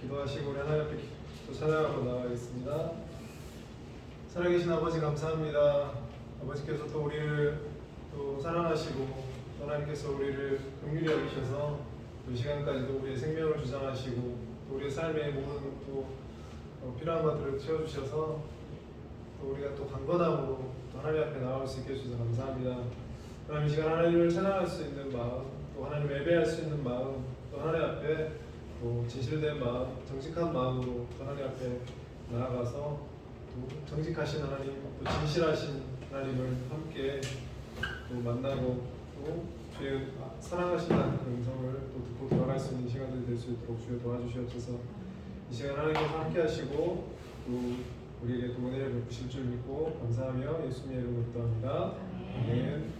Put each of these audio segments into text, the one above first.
기도하시고 우리 하나님 앞에 또 찬양하고 나가겠습니다. 살아계신 아버지 감사합니다. 아버지께서 또 우리를 또 사랑하시고 하나님께서 우리를 긍휼히 여기셔서 이 시간까지도 우리의 생명을 주장하시고 또 우리의 삶의 모든 또 필요한 것들을 채워주셔서 또 우리가 또 강건함으로 또 하나님 앞에 나아올 수 있게 해주셔서 감사합니다. 하나님 이 시간 하나님을 찬양할 수 있는 마음, 또 하나님을 예배할 수 있는 마음, 또 하나님 앞에 또 진실된 마음, 정직한 마음으로 또 하나님 앞에 나아가서 또 정직하신 하나님, 또 진실하신 하나님을 함께 또 만나고 또 주의 사랑하신다는 그 음성을 또 듣고 돌아갈 수 있는 시간들이 될 수 있도록 주여 도와주시옵소서. 이 시간 하나님께서 함께 하시고 또 우리에게 또 은혜를 베푸실 줄 믿고 감사하며 예수님의 이름으로 기도합니다. 아멘.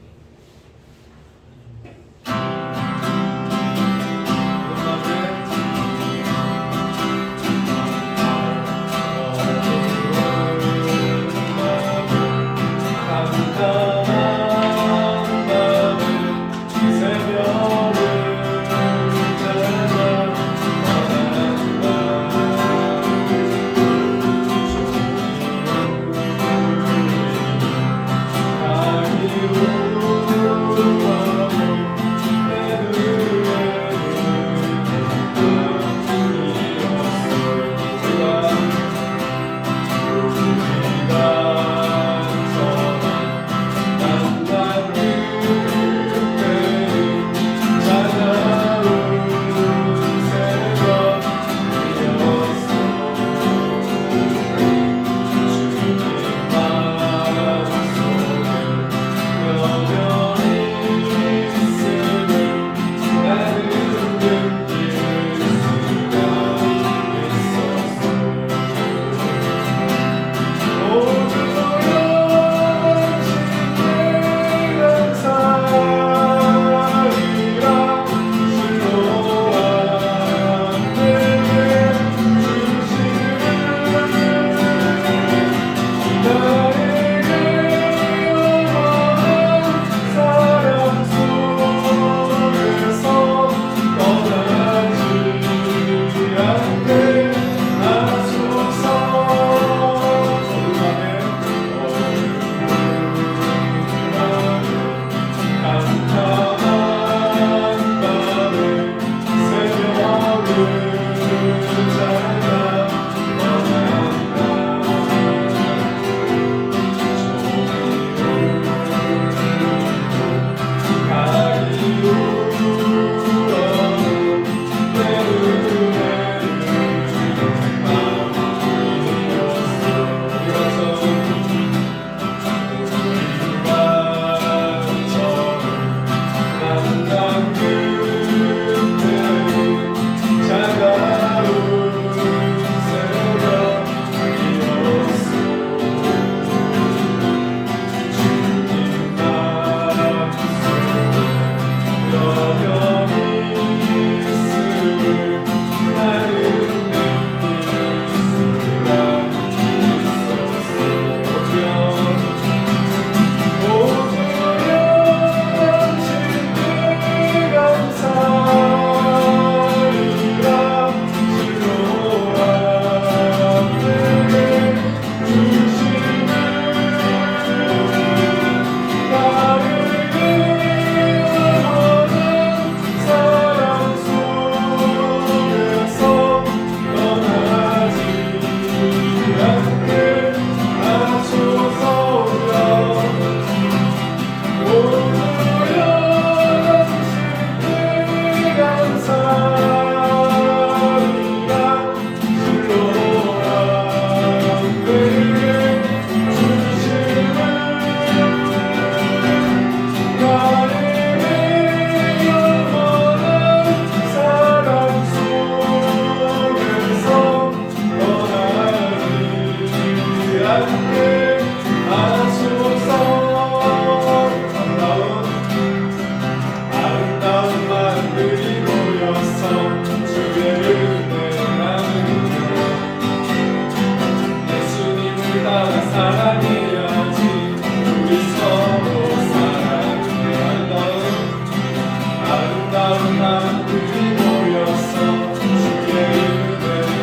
아름다운 하늘이 모여서 주의 은혜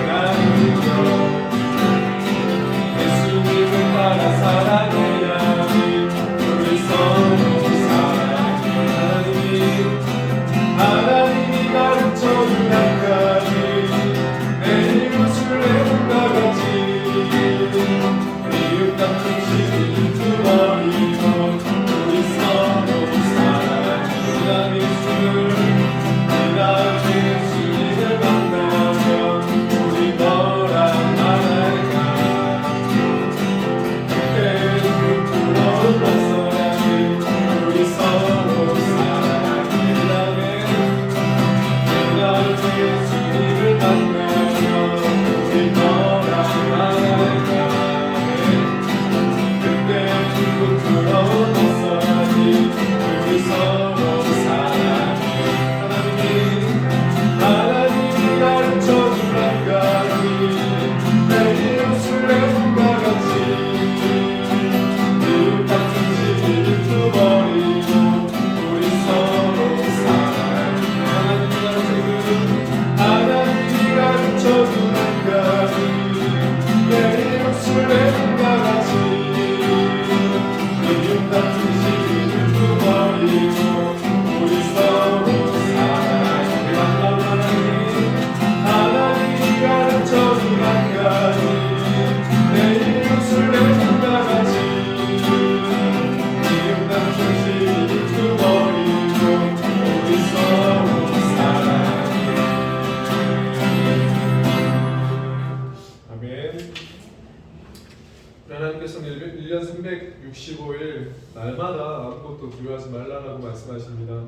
65일 날마다 아무것도 두려워하지 말라라고 말씀하십니다.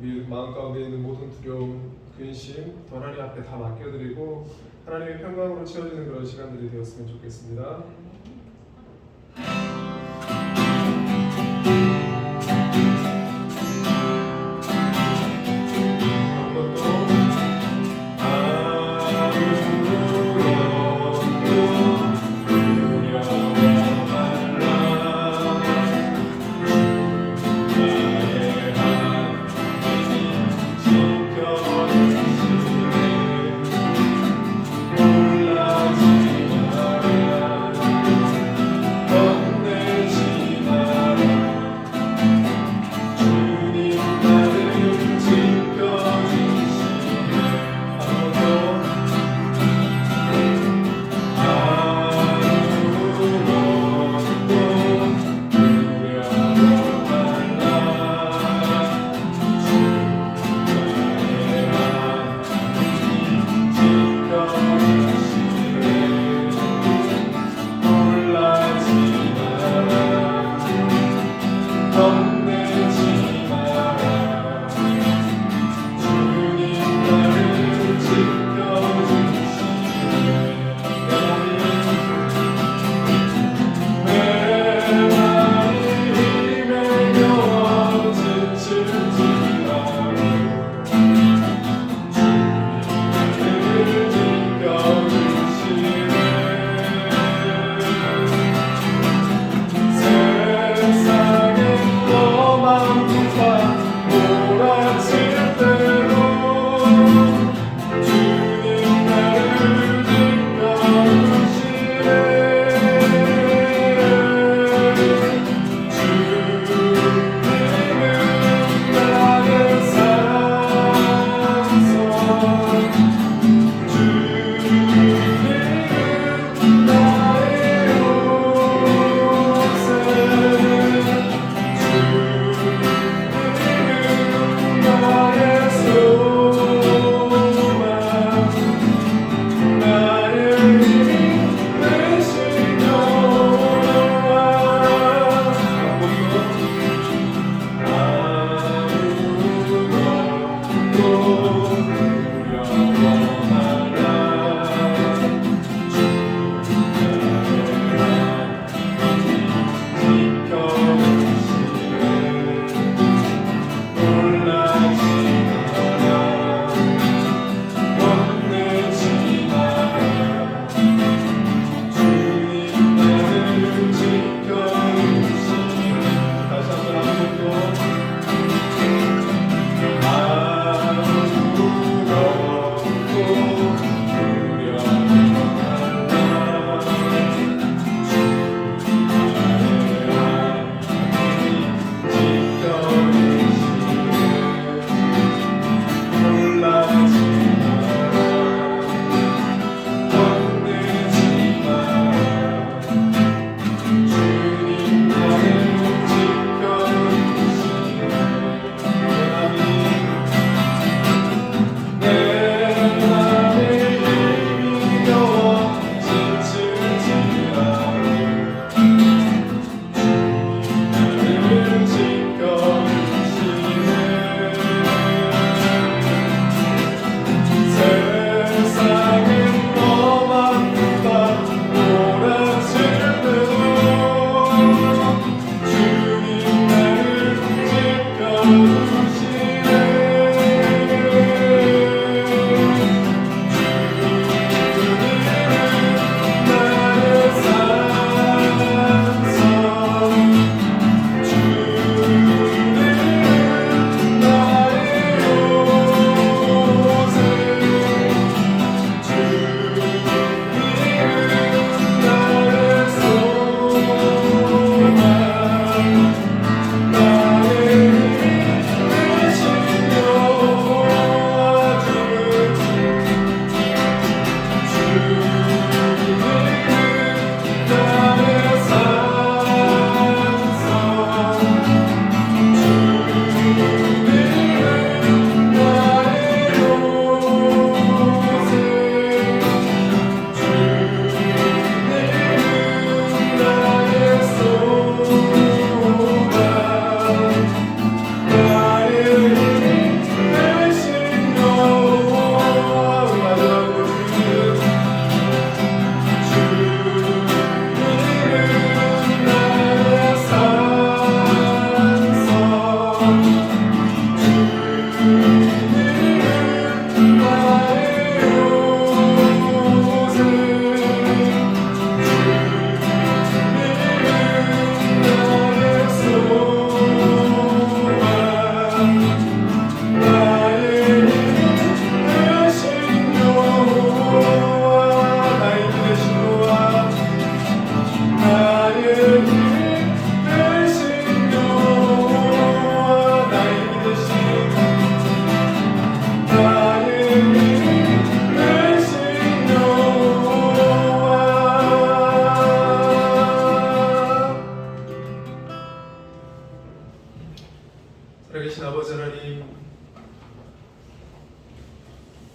우리 마음 가운데 있는 모든 두려움, 근심 하나님 앞에 다 맡겨드리고 하나님의 평강으로 채워지는 그런 시간들이 되었으면 좋겠습니다.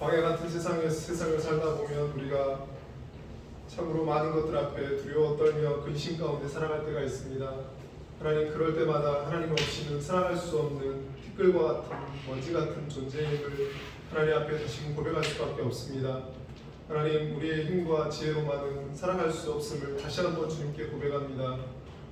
광야 같은 세상을 살다 보면 우리가 참으로 많은 것들 앞에 두려워 떨며 근심 가운데 살아갈 때가 있습니다. 하나님, 그럴 때마다 하나님 없이는 살아갈 수 없는 티끌과 같은 먼지 같은 존재임을 하나님 앞에 다시금 고백할 수밖에 없습니다. 하나님, 우리의 힘과 지혜로만은 살아갈 수 없음을 다시 한번 주님께 고백합니다.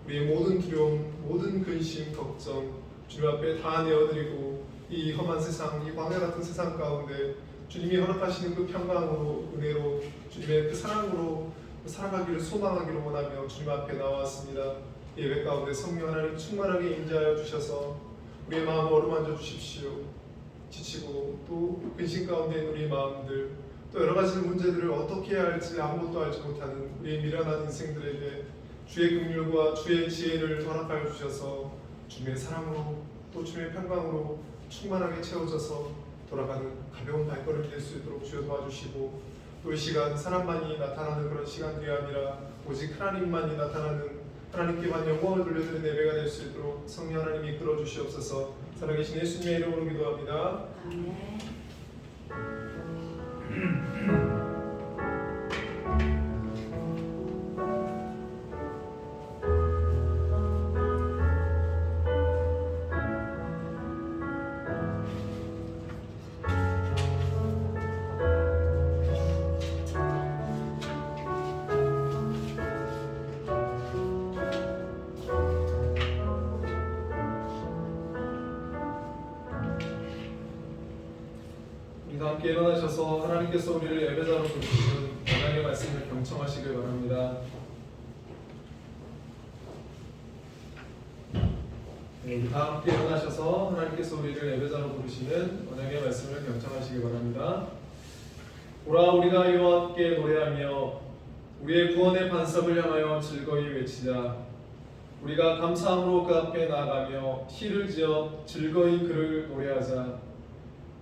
우리의 모든 두려움, 모든 근심, 걱정 주님 앞에 다 내어드리고 이 험한 세상, 이 광야 같은 세상 가운데 주님이 허락하시는 그 평강으로, 은혜로, 주님의 그 사랑으로 살아가기를 소망하기를 원하며 주님 앞에 나왔습니다. 예배 가운데 성령 하나님 충만하게 임재하여 주셔서 우리의 마음을 어루만져 주십시오. 지치고 또 근심 가운데 있는 우리의 마음들, 또 여러 가지 문제들을 어떻게 해야 할지 아무것도 알지 못하는 우리의 미련한 인생들에게 주의 긍휼과 주의 지혜를 허락하여 주셔서 주님의 사랑으로 또 주님의 평강으로 충만하게 채워져서 돌아가는 가벼운 발걸음이 될 수 있도록 주여 도와주시고, 또 이 시간 사람만이 나타나는 그런 시간들이 아니라 오직 하나님만이 나타나는, 하나님께만 영광을 돌려드리는 예배가 될 수 있도록 성령 하나님이 이끌어 주시옵소서. 살아계신 예수님의 이름으로 기도합니다. 아멘. 함께 일어나셔서 하나님께서 우리를 예배자로 부르시는 하나님의 말씀을 경청하시길 바랍니다. 우리 다 함께 일어나셔서 하나님께서 우리를 예배자로 부르시는 언약의 말씀을 경청하시기 바랍니다. 오라, 우리가 여호와 함께 노래하며 우리의 구원의 반석을 향하여 즐거이 외치자. 우리가 감사함으로 그 앞에 나아가며 시를 지어 즐거이 그를 노래하자.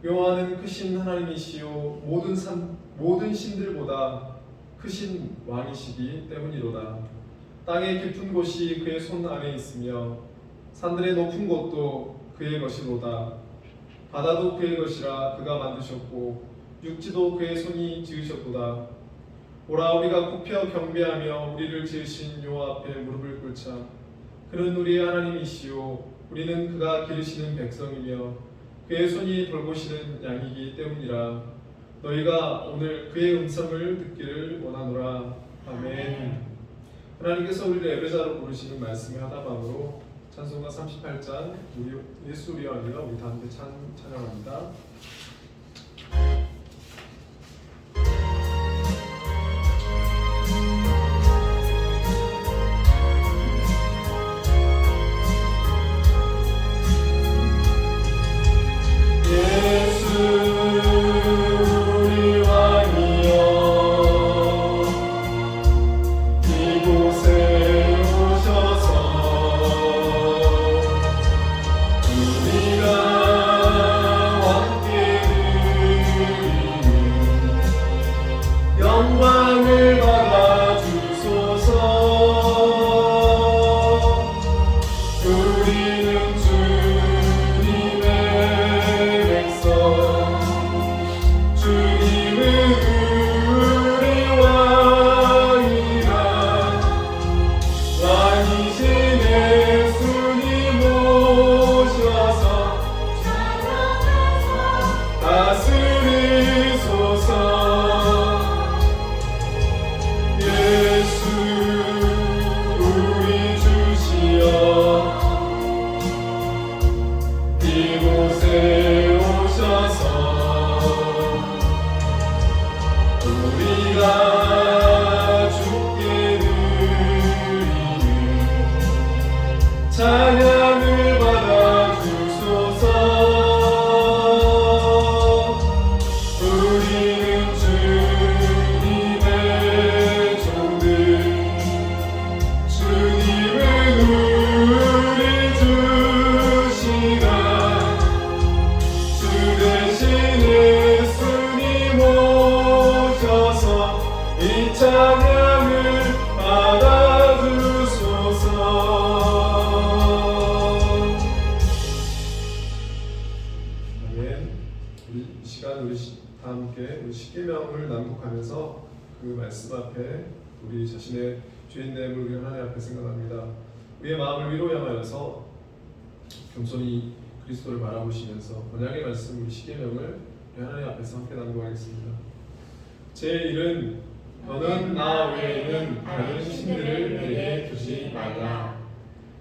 여호와는 크신 하나님이시요 모든 신들보다 크신 왕이시기 때문이로다. 땅의 깊은 곳이 그의 손 안에 있으며 산들의 높은 곳도 그의 것이로다. 바다도 그의 것이라 그가 만드셨고 육지도 그의 손이 지으셨도다. 오라, 우리가 굽혀 경배하며 우리를 지으신 여호와 앞에 무릎을 꿇자. 그는 우리의 하나님이시요 우리는 그가 기르시는 백성이며 그의 손이 돌보시는 양이기 때문이라. 너희가 오늘 그의 음성을 듣기를 원하노라. 아멘. 하나님께서 우리를 예배자로 부르시는 말씀의 하나방으로 찬송가 38장 예수 우리 왕이라 우리 다 함께 찬양합니다. 우리가 함께 시간 우리 다 함께 우리 십계명을 낭독하면서 그 말씀 앞에 우리 자신의 죄인됨을 우리 하나님 앞에 생각합니다. 우리의 마음을 위로하여서 겸손히 그리스도를 바라보시면서 언약의 말씀 우리 십계명을 우리 하나님 앞에서 함께 낭독하겠습니다. 제1은 너는 나 외에는 다른 신들을 내게 두지 말라.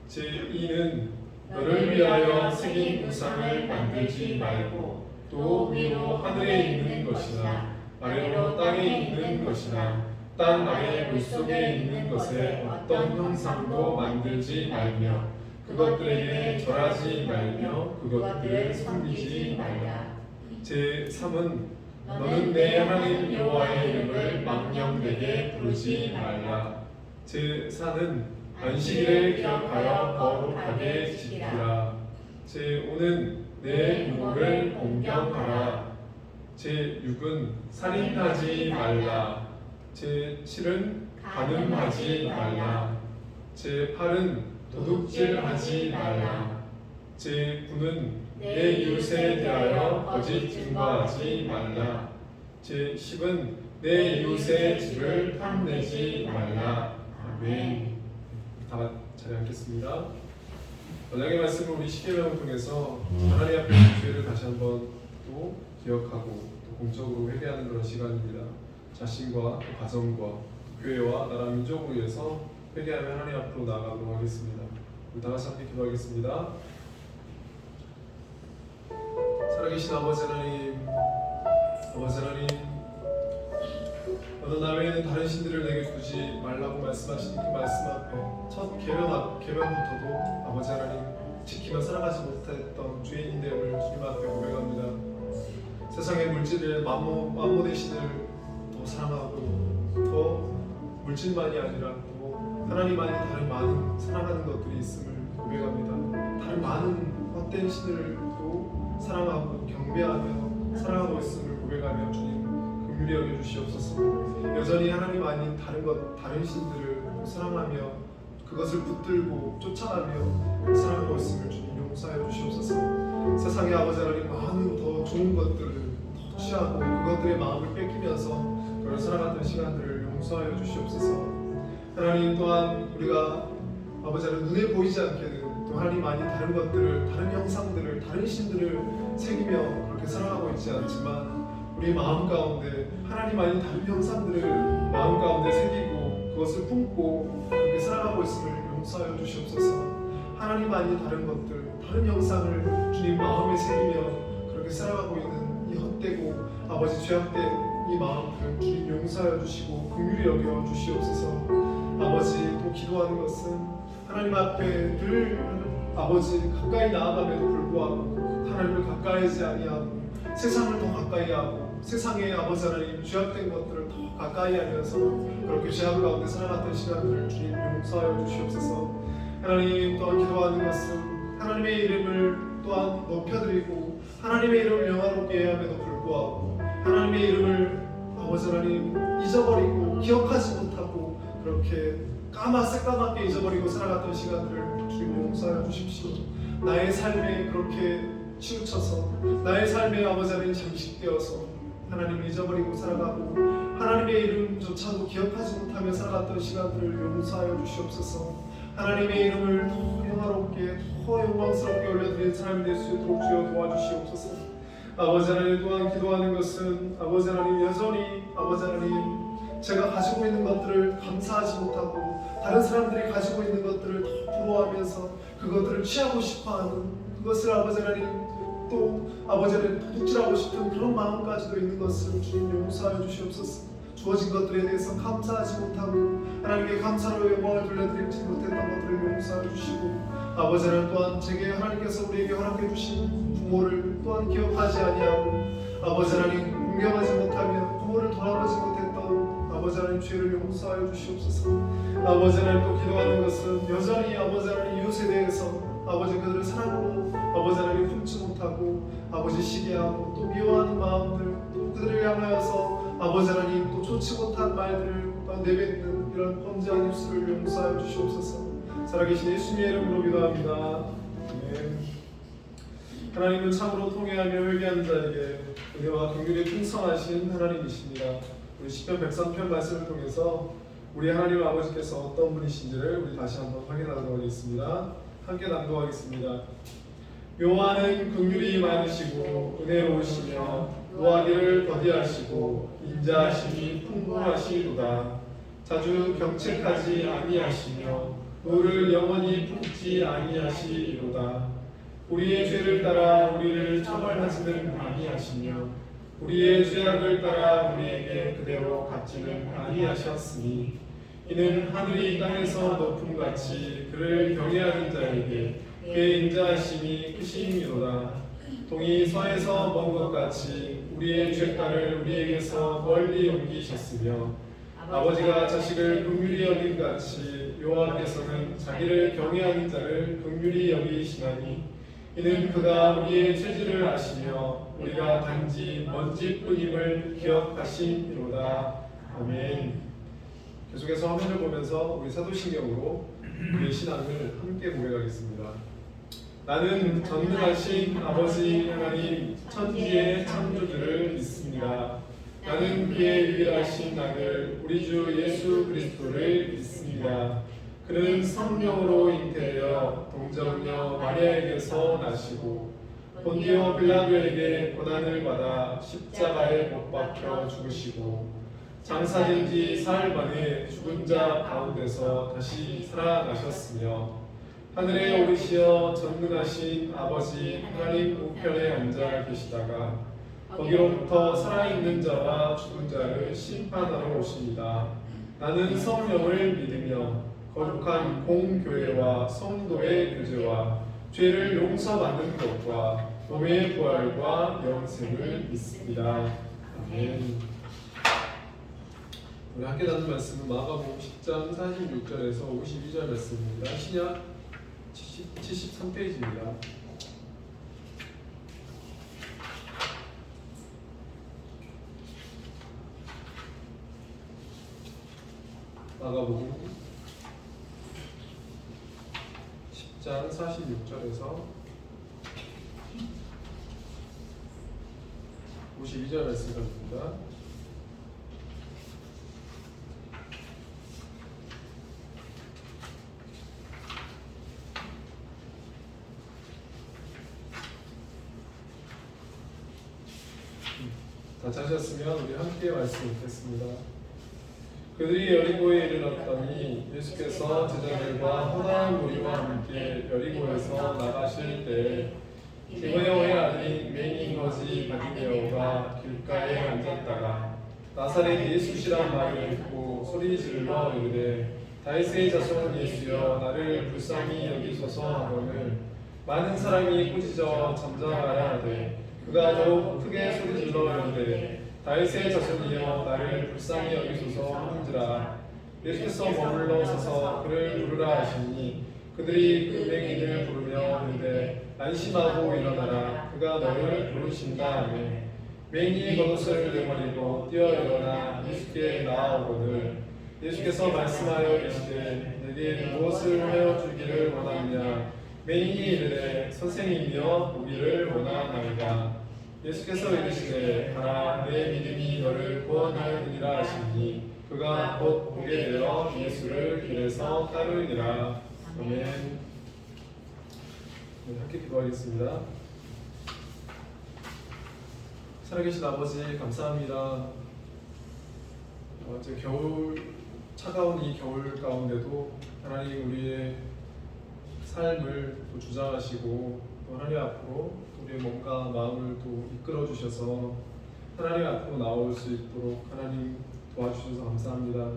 제2는 너를 위하여 새긴 우상을 만들지 말고 또 위로 하늘에 있는 것이나 아래로 땅에 있는 것이나 땅 아래 물속에 있는 것에 어떤 형상도 만들지 말며 그것들에게 절하지 말며 그것들을 섬기지 말라. 제3은 너는 내 하나님 여호와의 이름을 망령되게 부르지 말라. 제4는 안식일을 기억하여 거룩하게 지키라. 제5는 내 부모를 공경하라. 제6은 살인하지 말라. 제7은 간음하지 말라. 제8은 도둑질하지 말라. 제9는 내 이웃에 대하여 거짓 증거하지 말라. 제10은 내 이웃의 집을 탐내지 말라. 아멘. 다 자리 앉겠습니다. 언약의 말씀을 우리 십계명을 통해서 하나님 앞에 죄를 다시 한번 또 기억하고 또 공적으로 회개하는 그런 시간입니다. 자신과 또 가정과 교회와 나라 민족을 위해서 회개하며 하나님 앞으로 나아가도록 하겠습니다. 우리 다 같이 함께 기도하겠습니다. 살아계신 아버지 하나님, 너는 나 외에는 다른 신들을 내게 두지 말라고 말씀하신 그 말씀 앞에 첫 계명부터도 아버지 하나님 지키며 살아가지 못했던 죄인됨을 주님 앞에 고백합니다. 세상의 물질을 만모 대신을 더 사랑하고 더 물질만이 아니라 또 하나님만이 다른 많은 사랑하는 것들이 있음을 고백합니다. 다른 많은 헛된 신들도 사랑하고 경배하며 사랑하고 있음을 고백하며 주님 긍휼히 여겨 주시옵소서. 여전히 하나님 아닌 다른 신들을 사랑하며 그것을 붙들고 쫓아가며 사랑하고 있음을 주님 용서하여 주시옵소서. 세상의 아버지 하나님 많은 더 좋은 것들을 더 취하고 그것들의 마음을 뺏기면서 그런 살아갔던 시간들을 용서하여 주시옵소서. 하나님 또한 우리가 아버지 하나님 눈에 보이지 않게는 또 하나님 아닌 다른 것들을 다른 형상들을 다른 신들을 새기며 그렇게 살아가고 있지 않지만 우리 마음 가운데 하나님 아닌 다른 형상들을 마음 가운데 새기고 그것을 품고 그렇게 살아가고 있음을 용서하여 주시옵소서. 하나님 아닌 다른 것들, 다른 형상을 주님 마음에 새기며 그렇게 살아가고 있는 이 헛되고 아버지 죄악된 이 마음들을 주님 용서하여 주시고 긍휼히 여겨 주시옵소서. 아버지 또 기도하는 것은 하나님 앞에 늘 아버지 가까이 나아감에도 불구하고 하나님을 가까이 하지 아니하고 세상을 더 가까이 하고 세상의 아버지 하나님 죄악된 것들을 더 가까이 하면서 그렇게 죄악 가운데 살아갔던 시간들을 주님 용서하여 주시옵소서. 하나님 또한 기도하는 것은 하나님의 이름을 또한 높여드리고 하나님의 이름을 영화롭게 해야 함에도 불구하고 하나님의 이름을 아버지 하나님 잊어버리고 기억하지 못하고 그렇게 새까맣게 잊어버리고 살아갔던 시간들을 주님 용서하여 주십시오. 나의 삶에 그렇게 치우쳐서 나의 삶에 아버지 하나님 잠식되어서 하나님을 잊어버리고 살아가고 하나님의 이름조차도 기억하지 못하며 살아갔던 시간들을 용서하여 주시옵소서. 하나님의 이름을 더 영화롭게 더 영광스럽게 올려드리는 사람이 될 수 있도록 주여 도와주시옵소서. 아버지 하나님 또한 기도하는 것은 아버지 하나님 여전히 아버지 하나님 제가 가지고 있는 것들을 감사하지 못하고 다른 사람들이 가지고 있는 것들을 더 부러워하면서 그것들을 취하고 싶어하는 그것을 아버지 하나님 또 아버지 하나님 도둑질하고 싶은 그런 마음까지도 있는 것을 주님 용서하여 주시옵소서. 주어진 것들에 대해서 감사하지 못하고 하나님께 감사로 영광을 돌려드리지 못했던 것들을 용서하여 주시고 아버지 하나님 또한 제게 하나님께서 우리에게 허락해 주신 부모를 또한 기억하지 아니하고 아버지 하나님 공경하지 못하며 부모를 돌아보지 못했던 아버지 하나님 죄를 용서하여 주시옵소서. 아버지 하나님 또 기도하는 것은 여전히 아버지 하나님 이웃에 대해서 아버지 그들을 사랑으로 아버지 하나님 품지 못하고 아버지 시기하고 또 미워하는 마음들 또 그들을 향하여서 아버지 하나님 또 좋지 못한 말들을 내뱉는 이런 범죄한 입술을 용서하여 주시옵소서. 살아계신 예수님의 이름으로 기도합니다. 아멘. 하나님은 참으로 통회하며 회개하는 자에게 은혜와 긍휼이 풍성하신 하나님이십니다. 우리 시편 103편 말씀을 통해서 우리 하나님 아버지께서 어떤 분이신지를 우리 다시 한번 확인하도록 하겠습니다. 함께 낭독하겠습니다. 여호와는 긍휼이 많으시고 은혜로우시며 노하기를 더디하시고 인자하심이 풍부하시도다. 자주 경책하지 아니하시며 노를 영원히 품지 아니하시리로다. 우리의 죄를 따라 우리를 처벌하지는 아니하시며 우리의 죄악을 따라 우리에게 그대로 갚지는 아니하셨으니 이는 하늘이 땅에서 높음같이 그를 경외하는 자에게 그의 인자하심이 크심이로다. 동이 서에서 먼 것 같이 우리의 죄가를 우리에게서 멀리 옮기셨으며 아버지가 자식을 긍휼히 여긴 같이 여호와께서는 자기를 경외하는 자를 긍휼히 여기시나니 이는 그가 우리의 죄질을 아시며 우리가 단지 먼지뿐임을 기억하심이로다. 아멘. 계속해서 화면을 보면서 우리 사도신경으로 우리의 신앙을 함께 고백하겠습니다. 나는 전능하신 아버지 하나님 천지의 창조주를 믿습니다. 나는 그의 유일하신 아들 우리 주 예수 그리스도를 믿습니다. 그는 성령으로 잉태되어 동정녀 마리아에게서 나시고 본디오 빌라도에게 고난을 받아 십자가에 못 박혀 죽으시고 장사된 지 사흘 만에 죽은 자 가운데서 다시 살아나셨으며 하늘에 오르시어 전능하신 아버지 하나님 우편에 앉아 계시다가 거기로부터 살아있는 자와 죽은 자를 심판하러 오십니다. 나는 성령을 믿으며 거룩한 공교회와 성도의 교제와 죄를 용서받는 것과 몸의 부활과 영생을 믿습니다. 아멘. 우리 함께 나눈 말씀은 마가복음 10장 46절에서 52절 말씀입니다. 신약 73페이지입니다. 마가복음 10장 46절에서 52절 말씀입니다. 다 찾으셨으면 우리 함께 말씀 읽겠습니다. 그들이 여리고에 이르렀더니 예수께서 제자들과 허다한 무리와 함께 여리고에서 나가실 때에 디메오의 아들인 메인 거지 바디메오가 길가에 앉았다가 나사렛 예수시란 말을 듣고 소리 질러 이르되 다윗의 자손 예수여 나를 불쌍히 여기소서 하거늘 많은 사람이 꾸짖어 잠잠하라 하되 그가 더욱 크게 소리 질러 이르되 다윗의 자손이여 나를 불쌍히 여기소서 하는지라. 예수께서 머물러 서서 그를 부르라 하시니 그들이 그 맹인을 부르며 이르되 안심하고 일어나라 그가 너를 부르신다 하매 맹인이 겉옷을 내버리고 뛰어 일어나 예수께 나아오거늘 예수께서 말씀하여 계시되 내게 무엇을 하여 주기를 원하느냐. 맹인이 이르되 선생님이여 보기를 원하나이다. 예수께서 이르시되 가라 내 믿음이 너를 구원하였느니라 하시니 그가 곧 보게 되어 예수를 길에서 따르니라. 아멘. 네, 함께 기도하겠습니다. 살아계신 아버지 감사합니다. 이제 차가운 이 겨울 가운데도 하나님 우리의 삶을 또 주장하시고 또 하나님 앞으로 우리의 몸과 마음을 또 이끌어 주셔서 하나님 앞으로 나올 수 있도록 하나님 도와주셔서 감사합니다.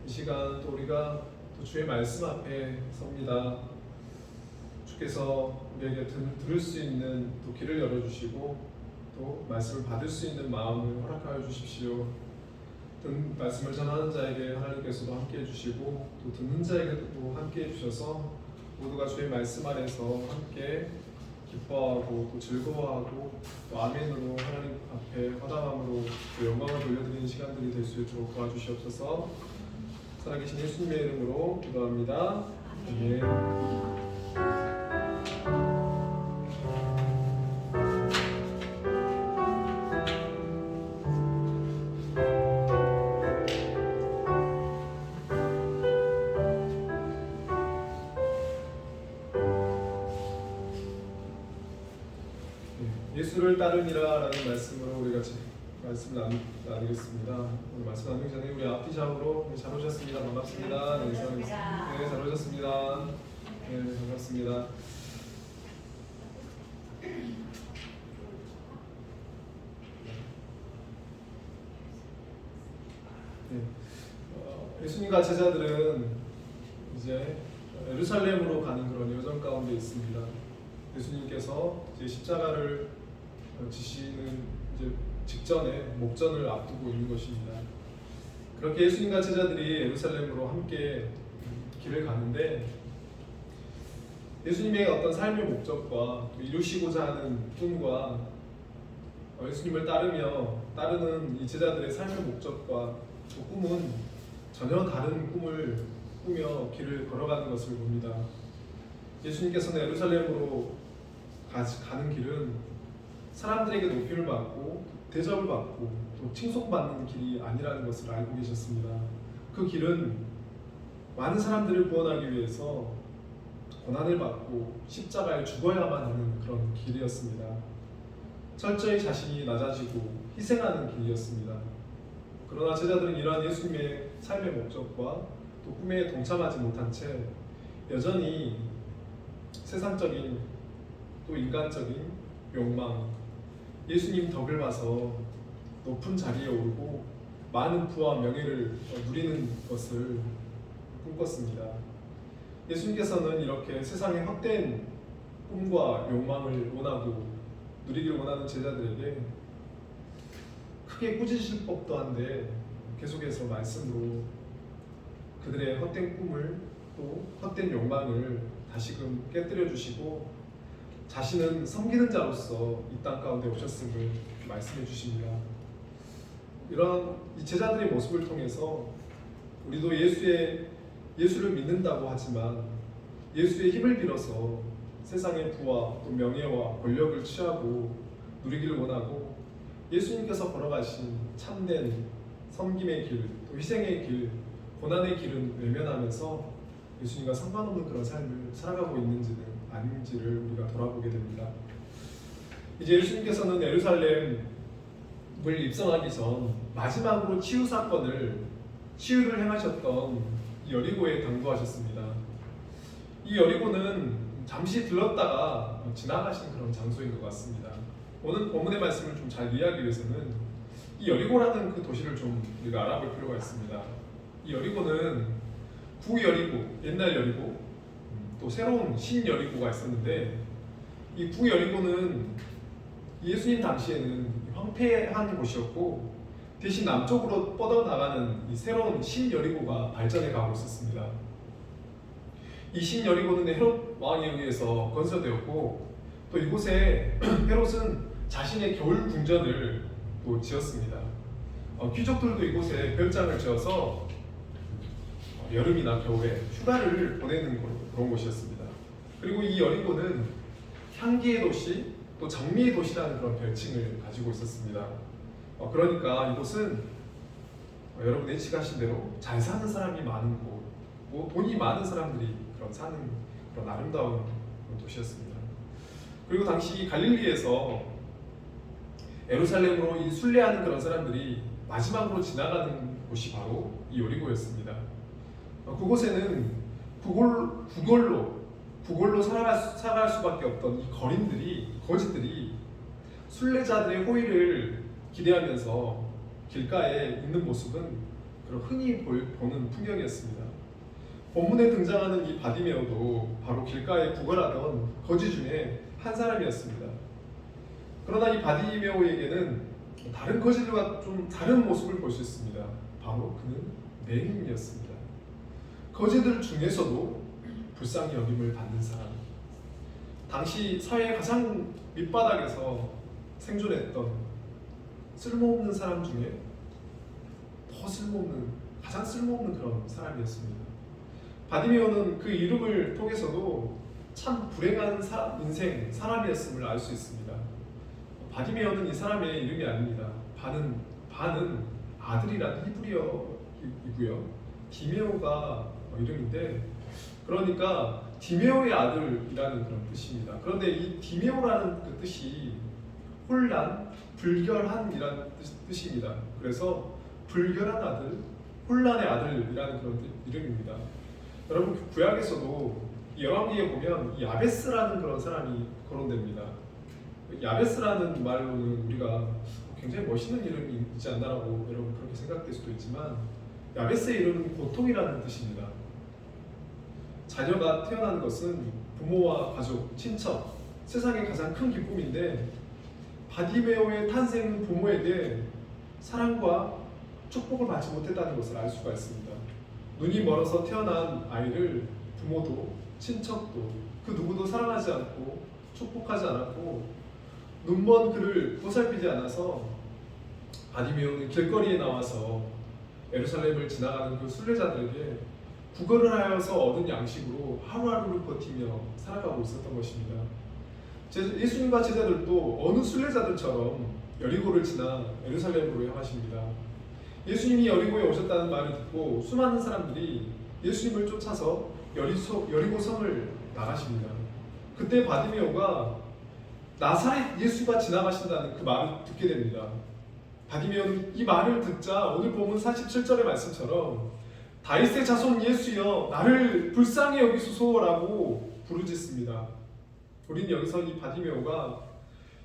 이 시간 또 우리가 또 주의 말씀 앞에 섭니다. 주께서 우리에게 들을 수 있는 또 길을 열어주시고 또 말씀을 받을 수 있는 마음을 허락하여 주십시오. 말씀을 전하는 자에게 하나님께서도 함께 해주시고 또 듣는 자에게도 함께 해주셔서 모두가 주의 말씀 안에서 함께 기뻐하고 또 즐거워하고 또 아멘으로 하나님 앞에 허담함으로 또 영광을 돌려드리는 시간들이 될 수 있도록 도와주시옵소서. 살아계신 예수님의 이름으로 기도합니다. 아멘. 예수를 따르니라라는 말씀으로 우리 같이 말씀 나누겠습니다. 오늘 말씀 나누기 전에 우리 앞뒤샵으로 잘 오셨습니다. 반갑습니다. 네, 잘 오셨습니다. 네, 반갑습니다. 네, 예수님과 제자들은 이제 예루살렘으로 가는 그런 여정 가운데 있습니다. 예수님께서 이제 십자가를 지시는 이제 직전에 목전을 앞두고 있는 것입니다. 그렇게 예수님과 제자들이 예루살렘으로 함께 길을 가는데 예수님의 어떤 삶의 목적과 이루시고자 하는 꿈과 예수님을 따르는 이 제자들의 삶의 목적과 그 꿈은 전혀 다른 꿈을 꾸며 길을 걸어가는 것을 봅니다. 예수님께서는 예루살렘으로 가는 길은 사람들에게 높임을 받고 대접을 받고 또 칭송받는 길이 아니라는 것을 알고 계셨습니다. 그 길은 많은 사람들을 구원하기 위해서 고난을 받고 십자가에 죽어야만 하는 그런 길이었습니다. 철저히 자신이 낮아지고 희생하는 길이었습니다. 그러나 제자들은 이러한 예수님의 삶의 목적과 또 꿈에 동참하지 못한 채 여전히 세상적인 또 인간적인 욕망, 예수님 덕을 봐서 높은 자리에 오르고 많은 부와 명예를 누리는 것을 꿈꿨습니다. 예수님께서는 이렇게 세상의 헛된 꿈과 욕망을 원하고 누리길 원하는 제자들에게 크게 꾸짖으실 법도 한데 계속해서 말씀으로 그들의 헛된 꿈을 또 헛된 욕망을 다시금 깨뜨려 주시고 자신은 섬기는 자로서 이 땅 가운데 오셨음을 말씀해 주십니다. 이런 이 제자들의 모습을 통해서 우리도 예수를 믿는다고 하지만 예수의 힘을 빌어서 세상의 부와 또 명예와 권력을 취하고 누리기를 원하고 예수님께서 걸어가신 참된 섬김의 길, 또 희생의 길, 고난의 길은 외면하면서 예수님과 상관없는 그런 삶을 살아가고 있는지는 아닌지를 우리가 돌아보게 됩니다. 이제 예수님께서는 예루살렘을 입성하기 전 마지막으로 치유를 행하셨던 여리고에 당도하셨습니다. 이 여리고는 잠시 들렀다가 지나가신 그런 장소인 것 같습니다. 오늘 본문의 말씀을 좀 잘 이해하기 위해서는 이 여리고라는 그 도시를 좀 우리가 알아볼 필요가 있습니다. 이 여리고는 구여리고, 옛날 여리고, 또 새로운 신여리고가 있었는데 이 구여리고는 예수님 당시에는 황폐한 곳이었고 대신 남쪽으로 뻗어나가는 이 새로운 신여리고가 발전해 가고 있었습니다. 이 신여리고는 헤롯 왕에 의해서 건설되었고 또 이곳에 헤롯은 자신의 겨울 궁전을 또 지었습니다. 귀족들도 이곳에 별장을 지어서 여름이나 겨울에 휴가를 보내는 그런 곳이었습니다. 그리고 이 여리고는 향기의 도시, 또 정리의 도시라는 그런 별칭을 가지고 있었습니다. 그러니까 이곳은 여러분 예측하신 대로 잘 사는 사람이 많은 곳, 뭐 돈이 많은 사람들이 사는 그런 아름다운 도시였습니다. 그리고 당시 갈릴리에서 예루살렘으로 순례하는 그런 사람들이 마지막으로 지나가는 곳이 바로 이 여리고였습니다. 그곳에는 구걸로 살아갈 수밖에 없던 이 거지들이 순례자들의 호의를 기대하면서 길가에 있는 모습은 그런 흔히 보는 풍경이었습니다. 본문에 등장하는 이 바디메오도 바로 길가에 구걸하던 거지 중에 한 사람이었습니다. 그러나 이 바디메오에게는 다른 거지들과 좀 다른 모습을 볼 수 있습니다. 바로 그는 맹인이었습니다. 거지들 중에서도 불쌍히 여김을 받는 사람, 당시 사회의 가장 밑바닥에서 생존했던 쓸모없는 사람 중에 가장 쓸모없는 그런 사람이었습니다. 바디메오는 그 이름을 통해서도 참 불행한 사람이었음을 알 수 있습니다. 바디메오는 이 사람의 이름이 아닙니다. 바는 아들이란 히브리어이고요. 디메오가 이름인데 그러니까 디메오의 아들이라는 그런 뜻입니다. 그런데 이 디메오라는 그 뜻이 혼란, 불결한이란 뜻입니다. 그래서 불결한 아들, 혼란의 아들이라는 그런 이름입니다. 여러분 구약에서도 열왕기에 보면 야베스라는 그런 사람이 거론됩니다. 야베스라는 말로는 우리가 굉장히 멋있는 이름이 있지 않나라고 여러분 그렇게 생각될 수도 있지만 야베스의 이름은 고통이라는 뜻입니다. 자녀가 태어나는 것은 부모와 가족, 친척, 세상의 가장 큰 기쁨인데 바디메오의 탄생은 부모에게 사랑과 축복을 받지 못했다는 것을 알 수가 있습니다. 눈이 멀어서 태어난 아이를 부모도 친척도 그 누구도 사랑하지 않고 축복하지 않았고 눈먼 그를 보살피지 않아서 바디메오는 길거리에 나와서 예루살렘을 지나가는 그 순례자들에게 구걸을 하여서 얻은 양식으로 하루하루를 버티며 살아가고 있었던 것입니다. 예수님과 제자들도 어느 순례자들처럼 여리고를 지나 예루살렘으로 향하십니다. 예수님이 여리고에 오셨다는 말을 듣고 수많은 사람들이 예수님을 쫓아서 여리고 성을 나가십니다. 그때 바디메오가 나사렛 예수가 지나가신다는 그 말을 듣게 됩니다. 바디메오는 이 말을 듣자 오늘 본문 47절의 말씀처럼 다윗의 자손 예수여 나를 불쌍히 여기소서라고 부르짖습니다. 우리는 여기서 이 바디메오가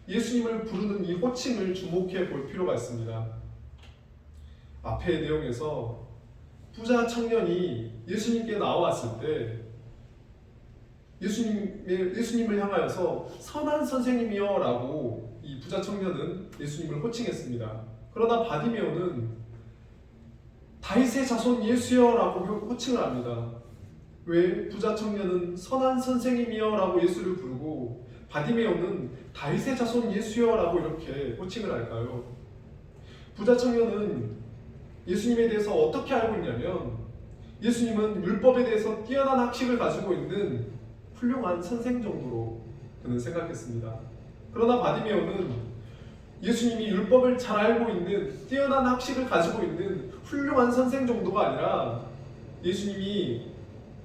예수님을 부르는 이 호칭을 주목해 볼 필요가 있습니다. 앞의 내용에서 부자 청년이 예수님께 나왔을 때 예수님을 향하여서 선한 선생님이여 라고 이 부자 청년은 예수님을 호칭했습니다. 그러나 바디메오는 다윗의 자손 예수여 라고 호칭을 합니다. 왜 부자 청년은 선한 선생님이여 라고 예수를 부르고 바디메오는 다윗의 자손 예수여 라고 이렇게 호칭을 할까요? 부자 청년은 예수님에 대해서 어떻게 알고 있냐면 예수님은 율법에 대해서 뛰어난 학식을 가지고 있는 훌륭한 선생 정도로 그는 생각했습니다. 그러나 바디메오는 예수님이 율법을 잘 알고 있는 뛰어난 학식을 가지고 있는 훌륭한 선생 정도가 아니라 예수님이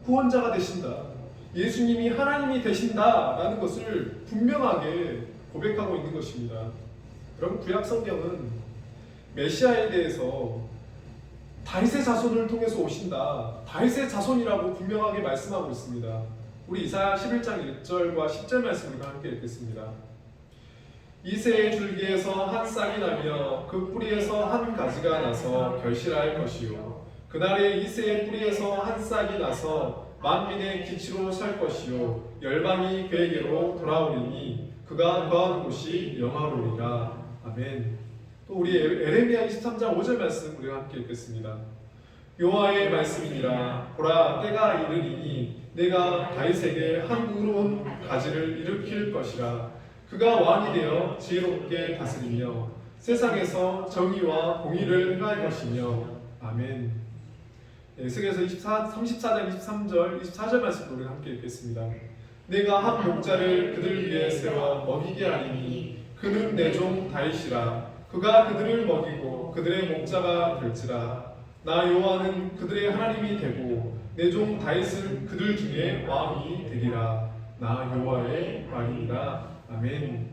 구원자가 되신다, 예수님이 하나님이 되신다라는 것을 분명하게 고백하고 있는 것입니다. 여러분 구약 성경은 메시아에 대해서 다윗의 자손을 통해서 오신다, 다윗의 자손이라고 분명하게 말씀하고 있습니다. 우리 이사야 11장 1절과 10절 말씀을 함께 읽겠습니다. 이새의 줄기에서 한 싹이 나며 그 뿌리에서 한 가지가 나서 결실할 것이요 그날에 이새의 뿌리에서 한 싹이 나서 만민의 기치로 설 것이요 열방이 그에게로 돌아오리니 그가 거한 곳이 영화로우리라. 아멘. 또 우리 에레미야 23장 5절 말씀 우리가 함께 읽겠습니다. 여호와의 말씀이니라 보라 때가 이르리니 내가 다윗에게 한 의로운 가지를 일으킬 것이라. 그가 왕이 되어 지혜롭게 다스리며 세상에서 정의와 공의를 행할 것이며. 아멘. 에스겔서 34장 23절 24절 말씀도 우리 함께 읽겠습니다. 내가 한 목자를 그들 위에 세워 먹이게 하리니 그는 내 종 다윗이라. 그가 그들을 먹이고 그들의 목자가 될지라. 나 여호와는 그들의 하나님이 되고 내 종 다윗은 그들 중에 왕이 되리라. 나 여호와의 말이니라. 아멘.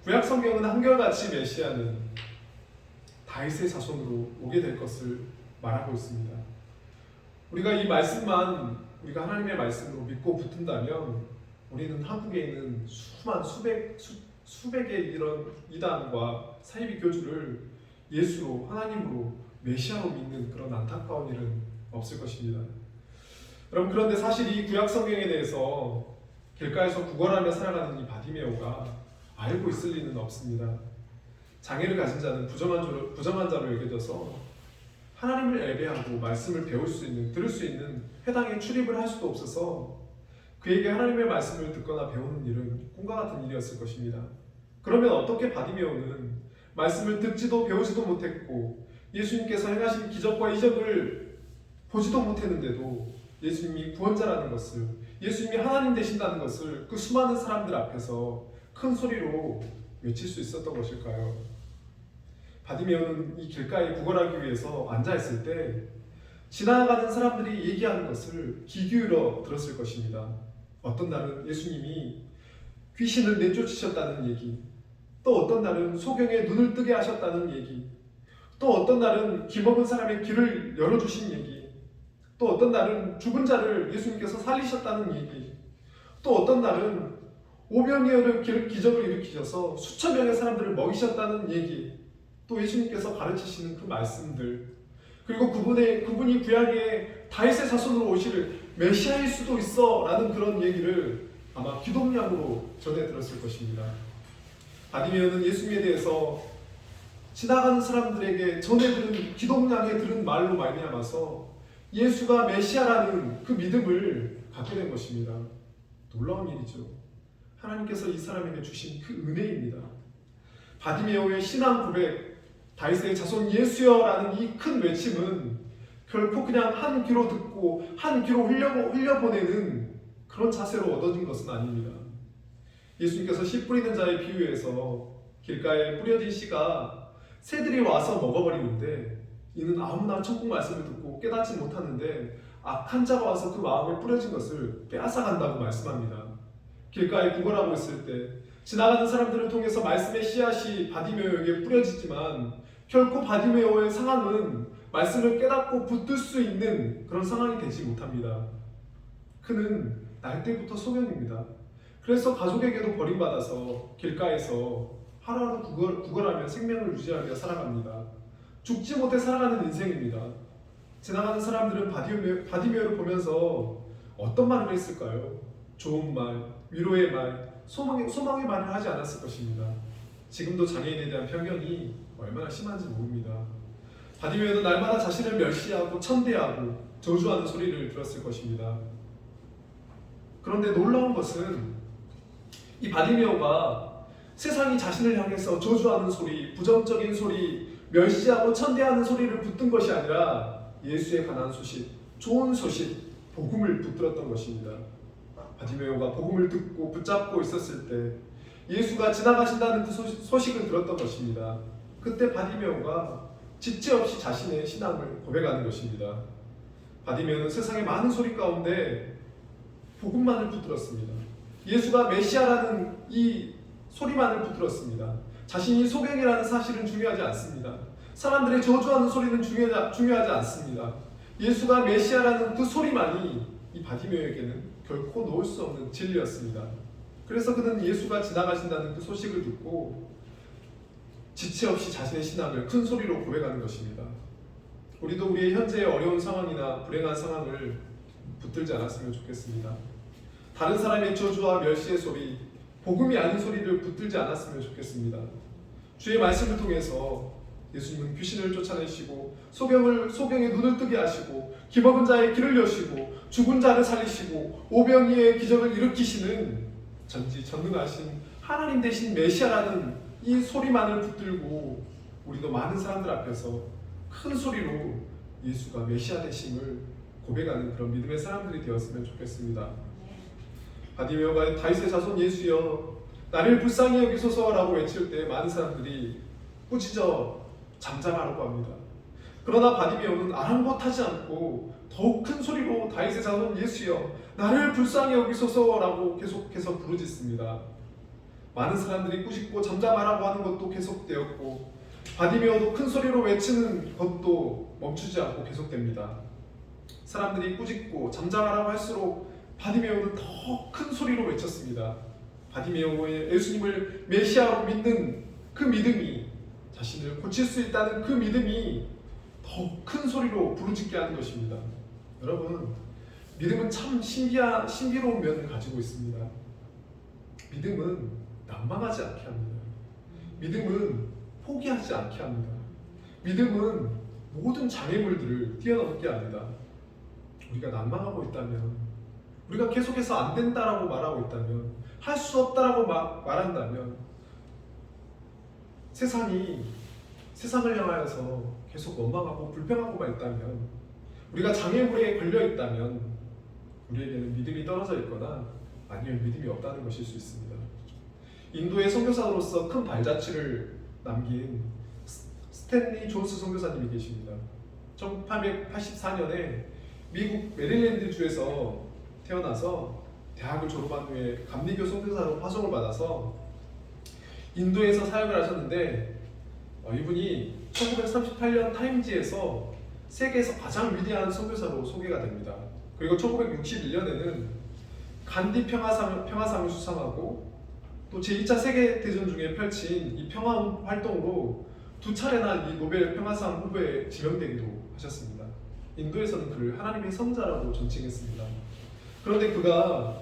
구약 성경은 한결같이 메시아는 다윗의 자손으로 오게 될 것을 말하고 있습니다. 우리가 이 말씀만 우리가 하나님의 말씀으로 믿고 붙은다면 우리는 한국에 있는 수백의 이런 이단과 사이비 교주를 예수로, 하나님으로, 메시아로 믿는 그런 안타까운 일은 없을 것입니다. 여러분 그런데 사실 이 구약 성경에 대해서 길가에서 구걸하며 살아가는 이 바디메오가 알고 있을 리는 없습니다. 장애를 가진 자는 부정한 자로 여겨져서 하나님을 예배하고 말씀을 배울 수 있는, 들을 수 있는 회당에 출입을 할 수도 없어서 그에게 하나님의 말씀을 듣거나 배우는 일은 꿈과 같은 일이었을 것입니다. 그러면 어떻게 바디메오는 말씀을 듣지도 배우지도 못했고 예수님께서 행하신 기적과 이적을 보지도 못했는데도 예수님이 구원자라는 것을, 예수님이 하나님 되신다는 것을 그 수많은 사람들 앞에서 큰 소리로 외칠 수 있었던 것일까요? 바디메오는 이 길가에 구걸하기 위해서 앉아있을 때 지나가는 사람들이 얘기하는 것을 귀 기울여 들었을 것입니다. 어떤 날은 예수님이 귀신을 내쫓으셨다는 얘기, 또 어떤 날은 소경의 눈을 뜨게 하셨다는 얘기, 또 어떤 날은 기먹은 사람의 길을 열어주신 얘기, 또 어떤 날은 죽은 자를 예수님께서 살리셨다는 얘기, 또 어떤 날은 오병이어를 기적을 일으키셔서 수천 명의 사람들을 먹이셨다는 얘기, 또 예수님께서 가르치시는 그 말씀들, 그리고 그분이 구약의 다윗의 자손으로 오실 메시아일 수도 있어 라는 그런 얘기를 아마 기독량으로 전해 들었을 것입니다. 바디메오는 예수님에 대해서 지나가는 사람들에게 전해 들은 기독량에 들은 말로 말미암아서 예수가 메시아라는 그 믿음을 갖게 된 것입니다. 놀라운 일이죠. 하나님께서 이 사람에게 주신 그 은혜입니다. 바디메오의 신앙 고백, 다윗의 자손 예수여라는 이 큰 외침은 결코 그냥 한 귀로 듣고 한 귀로 흘려보내는 그런 자세로 얻어진 것은 아닙니다. 예수님께서 씨 뿌리는 자의 비유에서 길가에 뿌려진 씨가 새들이 와서 먹어버리는데 이는 아무나 천국 말씀을 듣고 깨닫지 못하는데 악한 자가 와서 그 마음에 뿌려진 것을 빼앗아간다고 말씀합니다. 길가에 구걸하고 있을 때 지나가는 사람들을 통해서 말씀의 씨앗이 바디메오에게 뿌려지지만 결코 바디메오의 상황은 말씀을 깨닫고 붙들 수 있는 그런 상황이 되지 못합니다. 그는 날 때부터 소경입니다. 그래서 가족에게도 버림받아서 길가에서 하루하루 구걸하며 생명을 유지하며 살아갑니다. 죽지 못해 살아가는 인생입니다. 지나가는 사람들은 바디메오를 보면서 어떤 말을 했을까요? 좋은 말, 위로의 말, 소망의 말을 하지 않았을 것입니다. 지금도 장애인에 대한 편견이 얼마나 심한지 모릅니다. 바디메오는 날마다 자신을 멸시하고 천대하고 저주하는 소리를 들었을 것입니다. 그런데 놀라운 것은 이 바디메오가 세상이 자신을 향해서 저주하는 소리, 부정적인 소리, 멸시하고 천대하는 소리를 붙든 것이 아니라 예수에 관한 소식, 좋은 소식, 복음을 붙들었던 것입니다. 바디메오가 복음을 듣고 붙잡고 있었을 때 예수가 지나가신다는 그 소식을 들었던 것입니다. 그때 바디메오가 지체 없이 자신의 신앙을 고백하는 것입니다. 바디메오는 세상의 많은 소리 가운데 복음만을 붙들었습니다. 예수가 메시아라는 이 소리만을 붙들었습니다. 자신이 소경이라는 사실은 중요하지 않습니다. 사람들의 저주하는 소리는 중요하지 않습니다. 예수가 메시아라는 그 소리만이 이 바디메오에게는 결코 놓을 수 없는 진리였습니다. 그래서 그는 예수가 지나가신다는 그 소식을 듣고 지체 없이 자신의 신앙을 큰 소리로 고백하는 것입니다. 우리도 우리의 현재의 어려운 상황이나 불행한 상황을 붙들지 않았으면 좋겠습니다. 다른 사람의 저주와 멸시의 소리, 복음이 아닌 소리를 붙들지 않았으면 좋겠습니다. 주의 말씀을 통해서 예수님은 귀신을 쫓아내시고 소경의 눈을 뜨게 하시고 기먹은 자의 길을 여시고 죽은 자를 살리시고 오병이의 기적을 일으키시는 전지전능하신 하나님 되신 메시아라는 이 소리만을 붙들고 우리도 많은 사람들 앞에서 큰 소리로 예수가 메시아 되심을 고백하는 그런 믿음의 사람들이 되었으면 좋겠습니다. 바디메오가 다윗의 자손 예수여 나를 불쌍히 여기소서라고 외칠 때 많은 사람들이 꾸짖어 잠잠하라고 합니다. 그러나 바디메오는 아랑곳하지 않고 더욱 큰 소리로 다윗의 자손 예수여 나를 불쌍히 여기소서라고 계속해서 부르짖습니다. 많은 사람들이 꾸짖고 잠잠하라고 하는 것도 계속되었고 바디메오도 큰 소리로 외치는 것도 멈추지 않고 계속됩니다. 사람들이 꾸짖고 잠잠하라고 할수록 바디메오는 더 큰 소리로 외쳤습니다. 바디메오의 예수님을 메시아로 믿는 그 믿음이 자신을 고칠 수 있다는 그 믿음이 더 큰 소리로 부르짖게 하는 것입니다. 여러분, 믿음은 참 신비로운 면을 가지고 있습니다. 믿음은 난망하지 않게 합니다. 믿음은 포기하지 않게 합니다. 믿음은 모든 장애물들을 뛰어넘게 합니다. 우리가 난망하고 있다면, 우리가 계속해서 안 된다라고 말하고 있다면, 할 수 없다라고 말한다면, 세상을 향하여서 계속 원망하고 불평하고만 있다면, 우리가 장애물에 걸려 있다면 우리에게는 믿음이 떨어져 있거나 아니면 믿음이 없다는 것일 수 있습니다. 인도의 선교사로서 큰 발자취를 남긴 스탠리 존스 선교사님이 계십니다. 1884년에 미국 메릴랜드 주에서 태어나서 대학을 졸업한 후에 감리교 선교사로 파송을 받아서 인도에서 사역을 하셨는데 이분이 1938년 타임지에서 세계에서 가장 위대한 선교사로 소개가 됩니다. 그리고 1961년에는 간디 평화상을 수상하고 또 제2차 세계대전 중에 펼친 이 평화 활동으로 2차례나 이 노벨 평화상 후보에 지명되기도 하셨습니다. 인도에서는 그를 하나님의 성자라고 존칭했습니다. 그런데 그가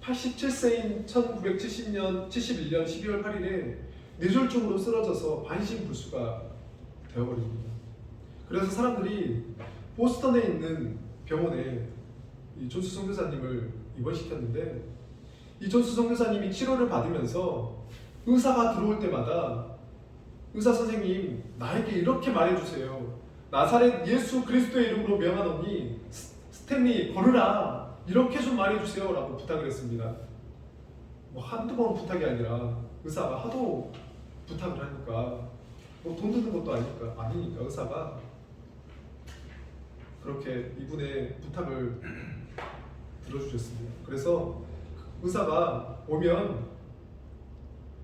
87세인 1971년 12월 8일에 뇌졸중으로 쓰러져서 반신불수가 되어버립니다. 그래서 사람들이 보스턴에 있는 병원에 이 존스 선교사님을 입원시켰는데 이 존스 선교사님이 치료를 받으면서 의사가 들어올 때마다 의사 선생님, 나에게 이렇게 말해주세요. 나사렛 예수 그리스도의 이름으로 명하노니 스탠리 걸으라, 이렇게 좀 말해주세요 라고 부탁을 했습니다. 뭐 한두 번 부탁이 아니라 의사가 하도 부탁을 하니까 뭐 돈 드는 것도 아니니까 의사가 그렇게 이분의 부탁을 들어주셨습니다. 그래서 의사가 오면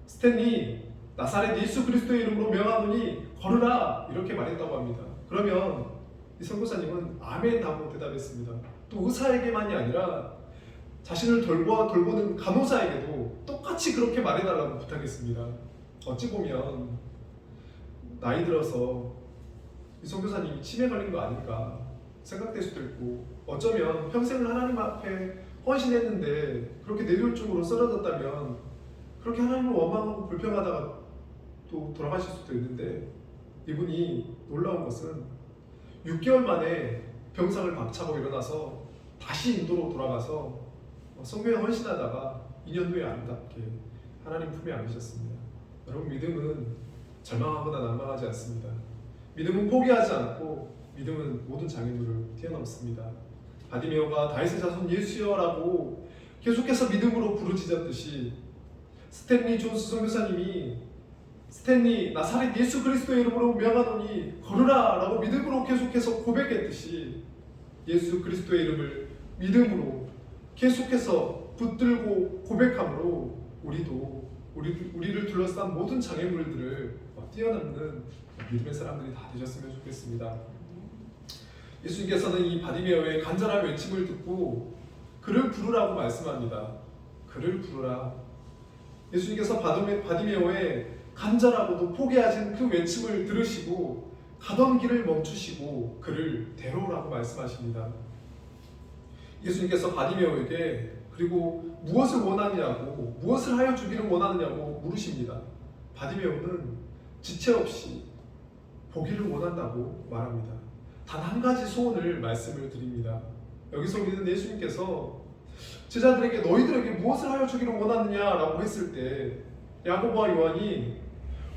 스탠리, 나사렛 예수 그리스도의 이름으로 명하노니 걸으라, 이렇게 말했다고 합니다. 그러면 이 선교사님은 아멘 하고 대답했습니다. 또 의사에게만이 아니라 자신을 돌보는 간호사에게도 똑같이 그렇게 말해달라고 부탁했습니다. 어찌 보면 나이 들어서 이 선교사님이 치매 걸린 거 아닐까 생각될 수도 있고, 어쩌면 평생을 하나님 앞에 헌신했는데 그렇게 뇌졸중으로 쓰러졌다면 그렇게 하나님을 원망하고 불평하다가 또 돌아가실 수도 있는데, 이분이 놀라운 것은 6개월 만에 병상을 박차고 일어나서 다시 인도로 돌아가서 선교에 헌신하다가 2년 후에 아름답게 하나님 품에 안기셨습니다. 여러분, 믿음은 절망하거나 난망하지 않습니다. 믿음은 포기하지 않고 믿음은 모든 장애물을 뛰어넘습니다. 바디메오가 다윗의 자손 예수여라고 계속해서 믿음으로 부르짖었듯이 스탠리 존스 선교사님이 스탠리, 나사렛 예수 그리스도의 이름으로 명하노니 걸으라 라고 믿음으로 계속해서 고백했듯이 예수 그리스도의 이름을 믿음으로 계속해서 붙들고 고백함으로 우리를 둘러싼 모든 장애물들을 뛰어넘는 믿음의 사람들이 다 되셨으면 좋겠습니다. 예수님께서는 이 바디메오의 간절한 외침을 듣고 그를 부르라고 말씀합니다. 그를 부르라. 예수님께서 바디메오의 간절하고도 포기하신 그 외침을 들으시고 가던 길을 멈추시고 그를 데려오라고 말씀하십니다. 예수님께서 바디메오에게 그리고 무엇을 원하느냐고, 무엇을 하여 주기를 원하느냐고 물으십니다. 바디메오는 지체 없이 보기를 원한다고 말합니다. 단 한 가지 소원을 말씀을 드립니다. 여기서 우리는 예수님께서 제자들에게 너희들에게 무엇을 하여 주기를 원하느냐라고 했을 때 야고보와 요한이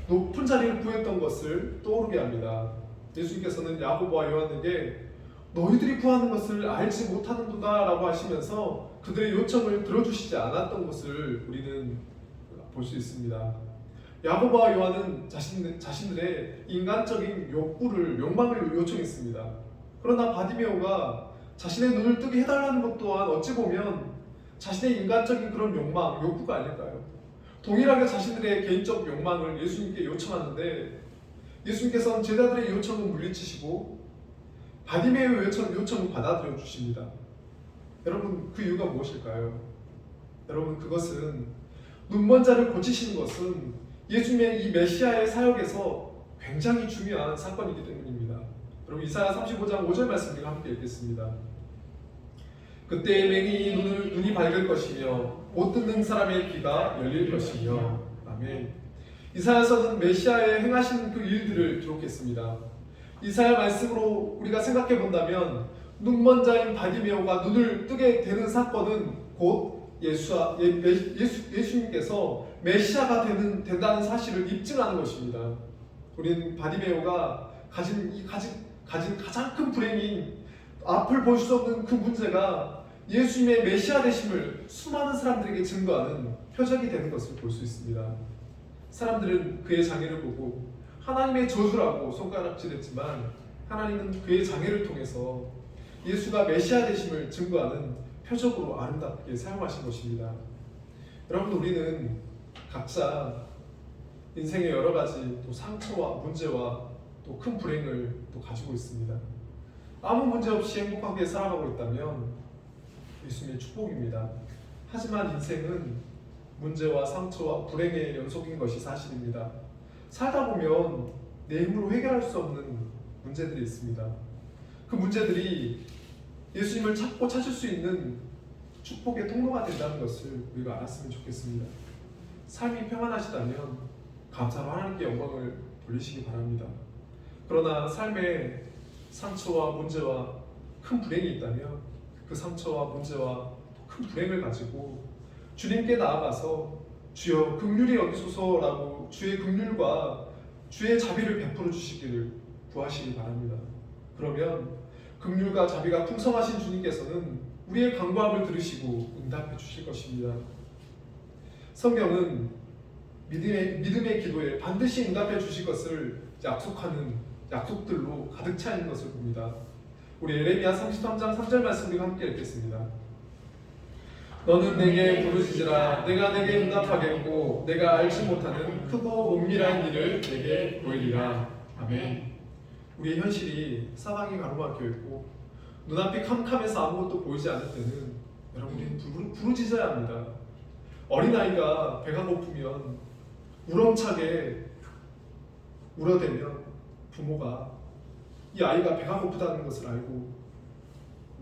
높은 자리를 구했던 것을 떠오르게 합니다. 예수님께서는 야고보와 요한에게 너희들이 구하는 것을 알지 못하는도다 라고 하시면서 그들의 요청을 들어주시지 않았던 것을 우리는 볼 수 있습니다. 야고보와 요한은 자신들의 인간적인 욕망을 요청했습니다. 그러나 바디메오가 자신의 눈을 뜨게 해달라는 것 또한 어찌 보면 자신의 인간적인 그런 욕구가 아닐까요? 동일하게 자신들의 개인적 욕망을 예수님께 요청하는데 예수님께서는 제자들의 요청을 물리치시고 바디메오의 요청을 받아들여 주십니다. 여러분, 그 이유가 무엇일까요? 여러분, 그것은 눈먼 자를 고치시는 것은 예수님의 이 메시아의 사역에서 굉장히 중요한 사건이기 때문입니다. 여러분, 이사야 35장 5절 말씀을 함께 읽겠습니다. 그때 맹인이 눈이 밝을 것이며 못 듣는 사람의 귀가 열릴 것이며. 아멘. 이사야서는 메시아의 행하신 그 일들을 기록했습니다. 이사야 말씀으로 우리가 생각해 본다면 눈먼 자인 바디메오가 눈을 뜨게 되는 사건은 곧 예수님께서 메시아가 된다는 사실을 입증하는 것입니다. 우리는 바디메오가 가진 가장 큰 불행인 앞을 볼 수 없는 그 문제가 예수님의 메시아 되심을 수많은 사람들에게 증거하는 표적이 되는 것을 볼 수 있습니다. 사람들은 그의 장애를 보고 하나님의 저주라고 손가락질했지만 하나님은 그의 장애를 통해서 예수가 메시아 되심을 증거하는 표적으로 아름답게 사용하신 것입니다. 여러분, 우리는 각자 인생의 여러 가지 또 상처와 문제와 또 큰 불행을 또 가지고 있습니다. 아무 문제 없이 행복하게 살아가고 있다면 예수님의 축복입니다. 하지만 인생은 문제와 상처와 불행의 연속인 것이 사실입니다. 살다 보면 내 힘으로 해결할 수 없는 문제들이 있습니다. 그 문제들이 예수님을 찾고 찾을 수 있는 축복의 통로가 된다는 것을 우리가 알았으면 좋겠습니다. 삶이 평안하시다면 감사로 하나님께 영광을 돌리시기 바랍니다. 그러나 삶에 상처와 문제와 큰 불행이 있다면 그 상처와 문제와 큰 불행을 가지고 주님께 나아가서 주여 긍휼히 여기소서라고 주의 긍휼과 주의 자비를 베풀어 주시기를 구하시기 바랍니다. 그러면 긍휼과 자비가 풍성하신 주님께서는 우리의 간구함을 들으시고 응답해 주실 것입니다. 성경은 믿음의 기도에 반드시 응답해 주실 것을 약속하는 약속들로 가득 차 있는 것을 봅니다. 우리 예레미야 33장 3절 말씀 우리가 함께 읽겠습니다. 너는 내게 부르짖으라 내가 내게 응답하겠고 내가 알지 못하는 크고 은밀한 일을 내게 보이리라. 아멘. 우리의 현실이 사방이 가로막혀 있고 눈앞이 캄캄해서 아무것도 보이지 않을 때는 여러분이 부르짖어야 합니다. 어린아이가 배가 고프면 우렁차게 울어대면 부모가 이 아이가 배가 고프다는 것을 알고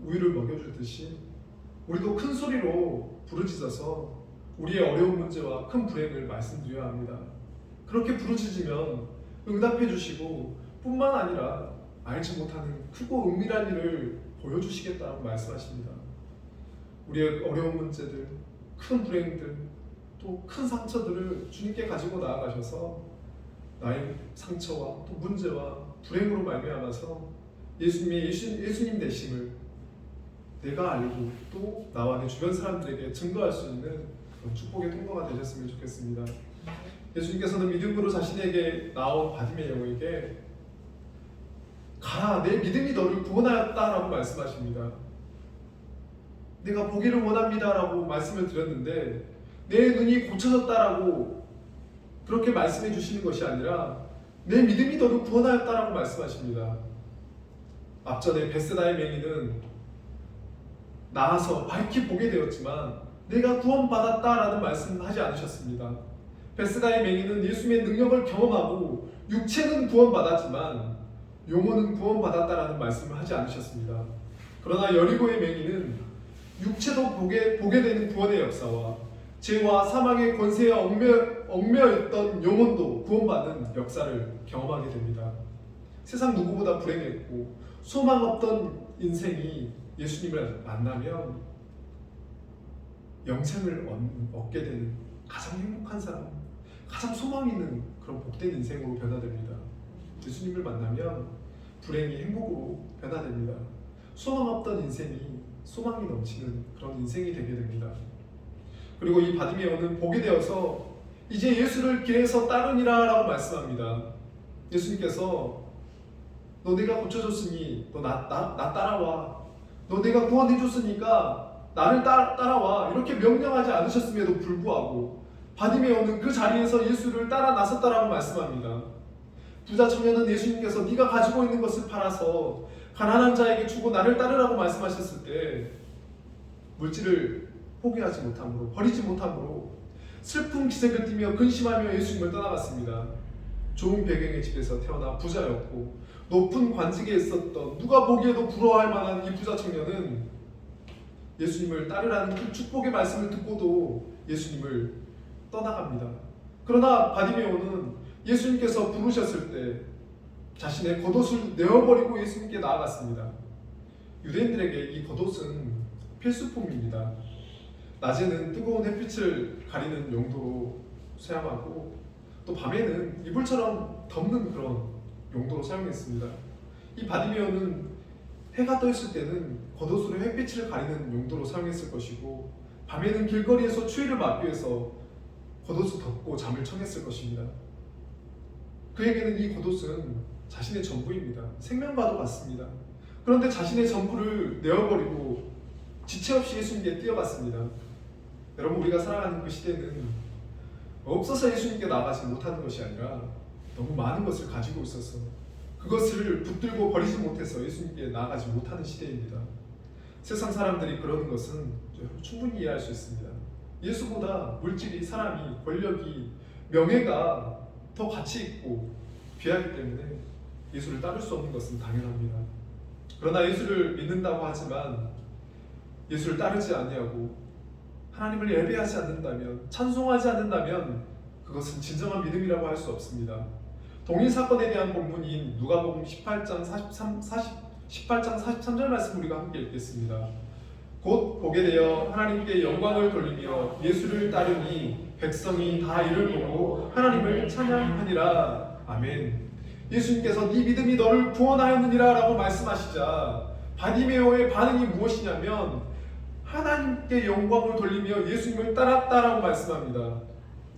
우유를 먹여주듯이 우리도 큰 소리로 부르짖어서 우리의 어려운 문제와 큰 불행을 말씀드려야 합니다. 그렇게 부르짖으면 응답해 주시고 뿐만 아니라 알지 못하는 크고 은밀한 일을 보여주시겠다고 말씀하십니다. 우리의 어려운 문제들, 큰 불행들, 또 큰 상처들을 주님께 가지고 나아가셔서 나의 상처와 또 문제와 불행으로 말미암아서 예수님 되심을 내가 알고 또 나와 내 주변 사람들에게 증거할 수 있는 그런 축복의 통로가 되셨으면 좋겠습니다. 예수님께서는 믿음으로 자신에게 나온 바디메 영에게 가라 내 믿음이 너를 구원하였다라고 말씀하십니다. 내가 보기를 원합니다라고 말씀을 드렸는데 내 눈이 고쳐졌다라고 그렇게 말씀해 주시는 것이 아니라 내 믿음이 너를 구원하였다라고 말씀하십니다. 앞전에 베스다의 맹인은 나아서 밝히 보게 되었지만 내가 구원받았다라는 말씀은 하지 않으셨습니다. 베스다의 맹인은 예수님의 능력을 경험하고 육체는 구원받았지만 영혼은 구원받았다라는 말씀을 하지 않으셨습니다. 그러나 여리고의 맹인은 육체도 보게 되는 구원의 역사와 죄와 사망의 권세에 얽매였던 영혼도 구원받는 역사를 경험하게 됩니다. 세상 누구보다 불행했고 소망 없던 인생이 예수님을 만나면 영생을 얻게 되는 가장 행복한 사람, 가장 소망 있는 그런 복된 인생으로 변화됩니다. 예수님을 만나면 불행이 행복으로 변화됩니다. 소망 없던 인생이 소망이 넘치는 그런 인생이 되게 됩니다. 그리고 이 바디메오는 보게 되어서 이제 예수를 길에서 따르니라 라고 말씀합니다. 예수님께서 너 내가 고쳐줬으니 너 나 따라와. 너 내가 구원해줬으니까 나를 따라와. 이렇게 명령하지 않으셨음에도 불구하고 바디메오는 그 자리에서 예수를 따라 나섰다라고 말씀합니다. 부자 청년은 예수님께서 네가 가지고 있는 것을 팔아서 가난한 자에게 주고 나를 따르라고 말씀하셨을 때 물질을 포기하지 못함으로 버리지 못함으로 슬픈 기색을 띠며 근심하며 예수님을 떠나갔습니다. 좋은 배경의 집에서 태어나 부자였고 높은 관직에 있었던 누가 보기에도 부러워할 만한 이 부자 청년은 예수님을 따르라는 그 축복의 말씀을 듣고도 예수님을 떠나갑니다. 그러나 바디메오는 예수님께서 부르셨을 때 자신의 겉옷을 내어버리고 예수님께 나아갔습니다. 유대인들에게 이 겉옷은 필수품입니다. 낮에는 뜨거운 햇빛을 가리는 용도로 사용하고 또 밤에는 이불처럼 덮는 그런 용도로 사용했습니다. 이 바디메오는 해가 떠 있을 때는 겉옷으로 햇빛을 가리는 용도로 사용했을 것이고 밤에는 길거리에서 추위를 막기 위해서 겉옷을 덮고 잠을 청했을 것입니다. 그에게는 이 겉옷은 자신의 전부입니다. 생명과도 같습니다. 그런데 자신의 전부를 내어버리고 지체 없이 예수님께 뛰어갔습니다. 여러분 우리가 살아가는 그 시대는 없어서 예수님께 나아가지 못하는 것이 아니라 너무 많은 것을 가지고 있어서 그것을 붙들고 버리지 못해서 예수님께 나아가지 못하는 시대입니다. 세상 사람들이 그러는 것은 충분히 이해할 수 있습니다. 예수보다 물질이, 사람이, 권력이, 명예가 더 가치 있고 귀하기 때문에 예수를 따를 수 없는 것은 당연합니다. 그러나 예수를 믿는다고 하지만 예수를 따르지 아니하고 하나님을 예배하지 않는다면, 찬송하지 않는다면 그것은 진정한 믿음이라고 할 수 없습니다. 동일 사건에 대한 본문인 누가복음 18장 43절 말씀 우리가 함께 읽겠습니다. 곧 보게 되어 하나님께 영광을 돌리며 예수를 따르니 백성이 다 이를 보고 하나님을 찬양하니라. 아멘. 예수님께서 네 믿음이 너를 구원하였느니라 라고 말씀하시자 바디메오의 반응이 무엇이냐면 하나님께 영광을 돌리며 예수님을 따랐다라고 말씀합니다.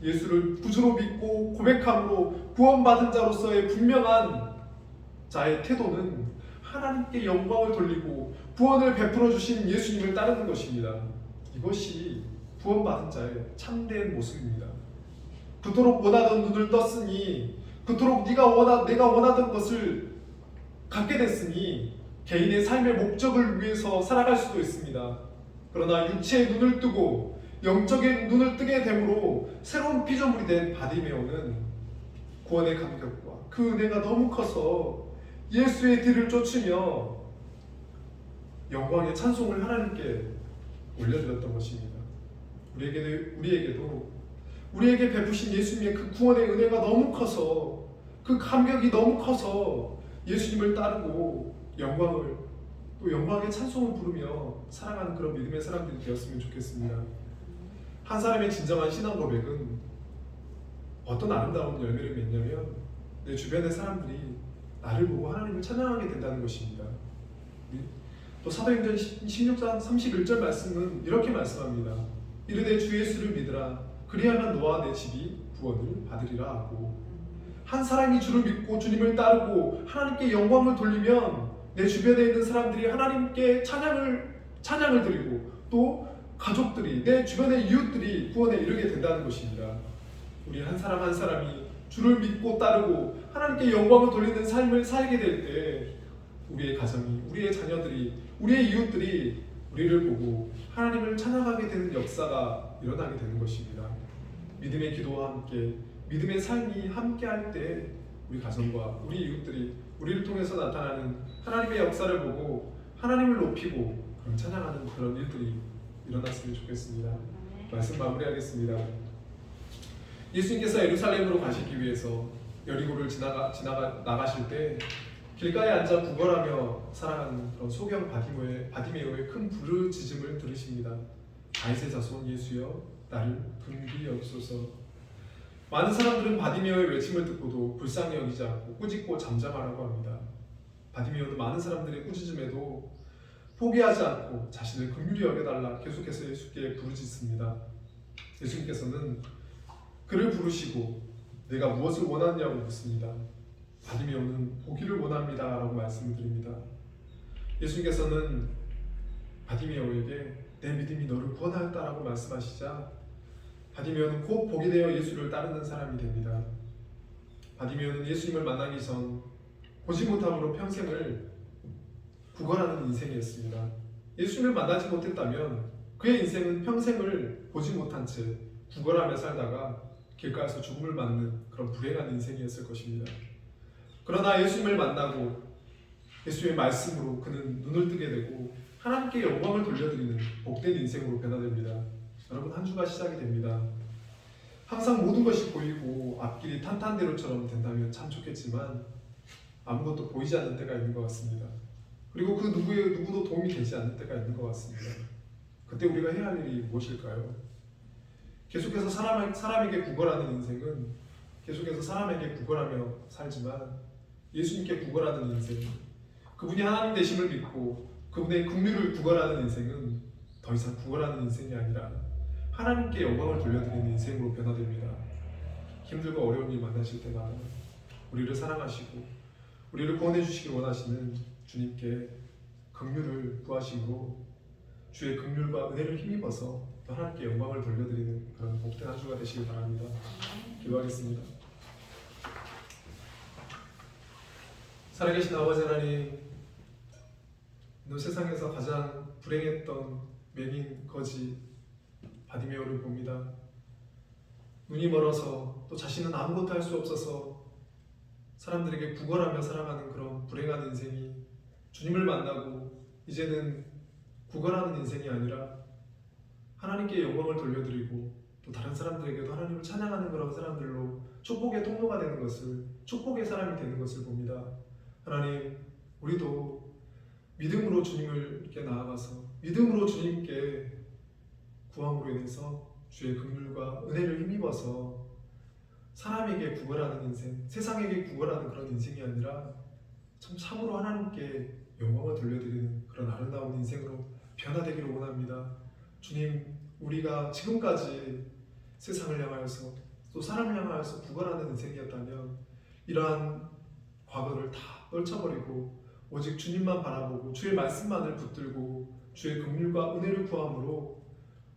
예수를 구주로 믿고 고백함으로 구원받은 자로서의 분명한 자의 태도는 하나님께 영광을 돌리고 구원을 베풀어 주신 예수님을 따르는 것입니다. 이것이 구원받은 자의 참된 모습입니다. 그토록 원하던 눈을 떴으니, 그토록 내가 원하던 것을 갖게 됐으니 개인의 삶의 목적을 위해서 살아갈 수도 있습니다. 그러나 육체의 눈을 뜨고 영적인 눈을 뜨게 됨으로 새로운 피조물이 된 바디메오는 구원의 감격과 그 은혜가 너무 커서 예수의 뒤를 쫓으며 영광의 찬송을 하나님께 올려드렸던 것입니다. 우리에게 베푸신 예수님의 그 구원의 은혜가 너무 커서, 그 감격이 너무 커서 예수님을 따르고 또 영광의 찬송을 부르며 살아가는 그런 믿음의 사람들이 되었으면 좋겠습니다. 한 사람의 진정한 신앙 고백은 어떤 아름다운 열매를 맺냐면 내 주변의 사람들이 나를 보고 하나님을 찬양하게 된다는 것입니다. 또 사도행전 16장 31절 말씀은 이렇게 말씀합니다. 이르되 주 예수를 믿으라. 그리하면 너와 내 집이 구원을 받으리라 하고, 한 사람이 주를 믿고 주님을 따르고 하나님께 영광을 돌리면 내 주변에 있는 사람들이 하나님께 찬양을 드리고 또 가족들이, 내 주변의 이웃들이 구원에 이르게 된다는 것입니다. 우리 한 사람 한 사람이 주를 믿고 따르고 하나님께 영광을 돌리는 삶을 살게 될 때 우리의 가정이, 우리의 자녀들이, 우리의 이웃들이 우리를 보고 하나님을 찬양하게 되는 역사가 일어나게 되는 것입니다. 믿음의 기도와 함께 믿음의 삶이 함께할 때 우리 가정과 우리 이웃들이 우리를 통해서 나타나는 하나님의 역사를 보고 하나님을 높이고 찬양하는 그런 일들이 일어났으면 좋겠습니다. 말씀 마무리하겠습니다. 예수님께서 예루살렘으로 가시기 위해서 여리고를 나가실 때 길가에 앉아 구걸하며 살아가는 그런 소경 바디메오의 큰 부르짖음을 들으십니다. 다윗의 자손 예수여 나를 긍휼히여기소서. 많은 사람들은 바디메오의 외침을 듣고도 불쌍히 여기지 않고 꾸짖고 잠잠하라고 합니다. 바디메오는 많은 사람들의 꾸짖음에도 포기하지 않고 자신을 긍휼히 여겨달라 계속해서 예수께 부르짖습니다. 예수님께서는 그를 부르시고 내가 무엇을 원하느냐고 묻습니다. 바디메오는 보기를 원합니다 라고 말씀을 드립니다. 예수님께서는 바디메오에게 내 믿음이 너를 구원하였다라고 말씀하시자 바디메오는 곧 보게 되어 예수를 따르는 사람이 됩니다. 바디메오는 예수님을 만나기 전 보지 못함으로 평생을 구걸하는 인생이었습니다. 예수님을 만나지 못했다면 그의 인생은 평생을 보지 못한 채 구걸하며 살다가 길가에서 죽음을 맞는 그런 불행한 인생이었을 것입니다. 그러나 예수님을 만나고 예수님의 말씀으로 그는 눈을 뜨게 되고 하나님께 영광을 돌려드리는 복된 인생으로 변화됩니다. 여러분, 한 주가 시작이 됩니다. 항상 모든 것이 보이고 앞길이 탄탄대로처럼 된다면 참 좋겠지만 아무것도 보이지 않는 때가 있는 것 같습니다. 그리고 그 누구도 도움이 되지 않는 때가 있는 것 같습니다. 그때 우리가 해야 할 일이 무엇일까요? 계속해서 사람에게 구걸하는 인생은 계속해서 사람에게 구걸하며 살지만 예수님께 구걸하는 인생, 그분이 하나님 되심을 믿고 그분의 긍휼을 구걸하는 인생은 더 이상 구걸하는 인생이 아니라 하나님께 영광을 돌려드리는 인생으로 변화됩니다. 힘들고 어려운 일 만나실 때마다 우리를 사랑하시고 우리를 구원해 주시길 원하시는 주님께 긍휼을 구하심으로 주의 긍휼과 은혜를 힘입어서 또 하나님께 영광을 돌려드리는 그런 복된 한 주가 되시길 바랍니다. 기도하겠습니다. 살아계신 아버지 하나님, 이 세상에서 가장 불행했던 맹인 거지 바디메오를 봅니다. 눈이 멀어서 또 자신은 아무것도 할 수 없어서 사람들에게 구걸하며 살아가는 그런 불행한 인생이 주님을 만나고 이제는 구걸하는 인생이 아니라 하나님께 영광을 돌려드리고 또 다른 사람들에게도 하나님을 찬양하는 그런 사람들로 축복의 통로가 되는 것을, 축복의 사람이 되는 것을 봅니다. 하나님, 우리도 믿음으로 주님을 이렇게 나아가서 믿음으로 주님께 구함으로 인해서 주의 긍휼과 은혜를 힘입어서 사람에게 구걸하는 인생, 세상에게 구걸하는 그런 인생이 아니라 참으로 하나님께 영광을 돌려드리는 그런 아름다운 인생으로 변화되기를 원합니다. 주님, 우리가 지금까지 세상을 향하여서 또 사람을 향하여서 구걸하는 인생이었다면 이러한 과거를 다 떨쳐버리고 오직 주님만 바라보고 주의 말씀만을 붙들고 주의 긍휼과 은혜를 구함으로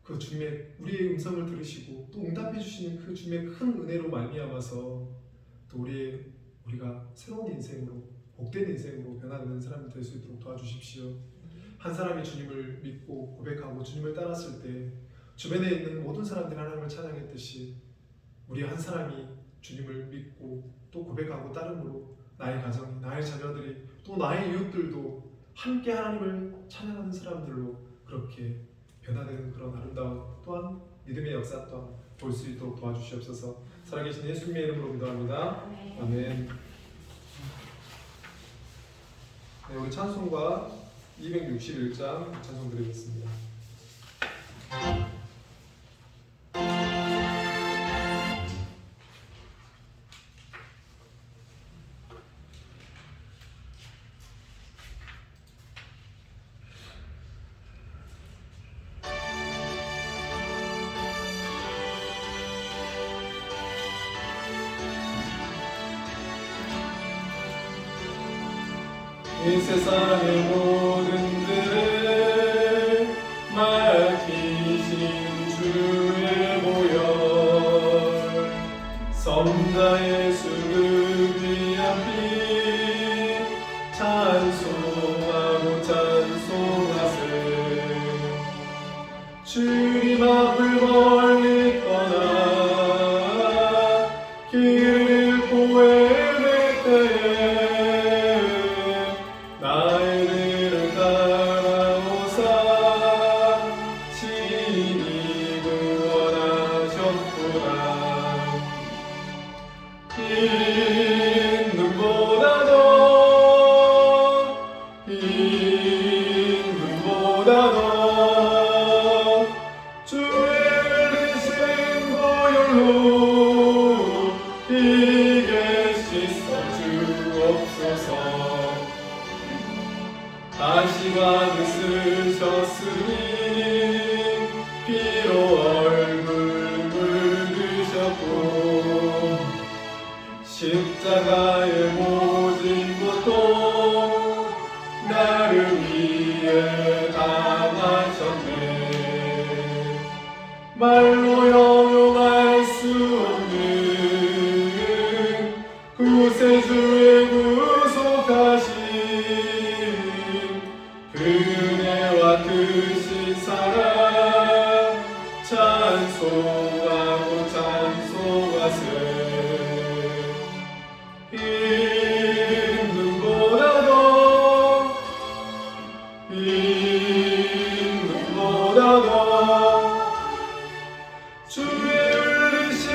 그 주님의 우리의 음성을 들으시고 또 응답해 주시는 그 주님의 큰 은혜로 말미암아서 또 우리가 새로운 인생으로 복된 인생으로 변화되는 사람이 될 수 있도록 도와주십시오. 한 사람이 주님을 믿고 고백하고 주님을 따랐을 때 주변에 있는 모든 사람들이 하나님을 찬양했듯이 우리 한 사람이 주님을 믿고 또 고백하고 따름으로 나의 가정이, 나의 자녀들이 또 나의 이웃들도 함께 하나님을 찬양하는 사람들로 그렇게 변화되는 그런 아름다운 또한 믿음의 역사 또한 볼 수 있도록 도와주시옵소서. 살아계신 예수님의 이름으로 기도합니다. 아멘. 네, 우리 찬송가 261장 찬송 드리겠습니다. 이 세상의 모든 들을 맡기신 주의 보혈 성자 예수 그 귀한 피 찬송하고 찬송하세. 주님 앞을 멀리 떠나 길을 보헤매 때에 나이들을 따라오사 친히 구원하셨구나. 흰 눈보다도 주의 흘리신 보혈로 이게 씻어 주옵소서. 다시 받으셨으니 피로 얼굴 물드셨고 십자가의 모진 고통 나를 위해 당하셨네. 말로 형용할 수 없는 구세주의 구속하신 은혜와 크신 사랑 찬송하고 찬송하세. 흰 눈보다도 주의 흘리신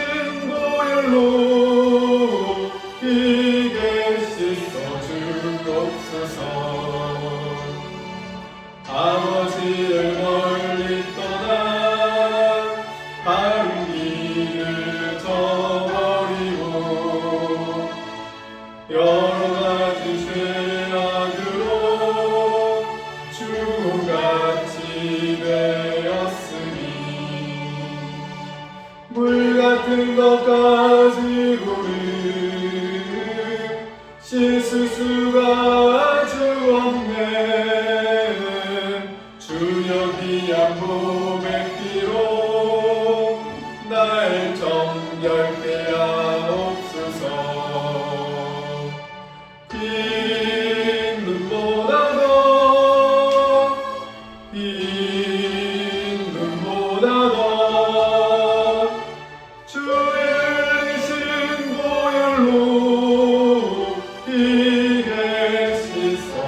보혈로 이게 씻어 주옵소서. 아버지를 멀리 떠나 바른 길을 저버리고 여러가지 죄악으로 주같이 되었으니 물같은 것까지로는 씻을 수가 주 하옵소서. 빈 눈보다도 주의 신 보혈로 이게 씻어주옵소서.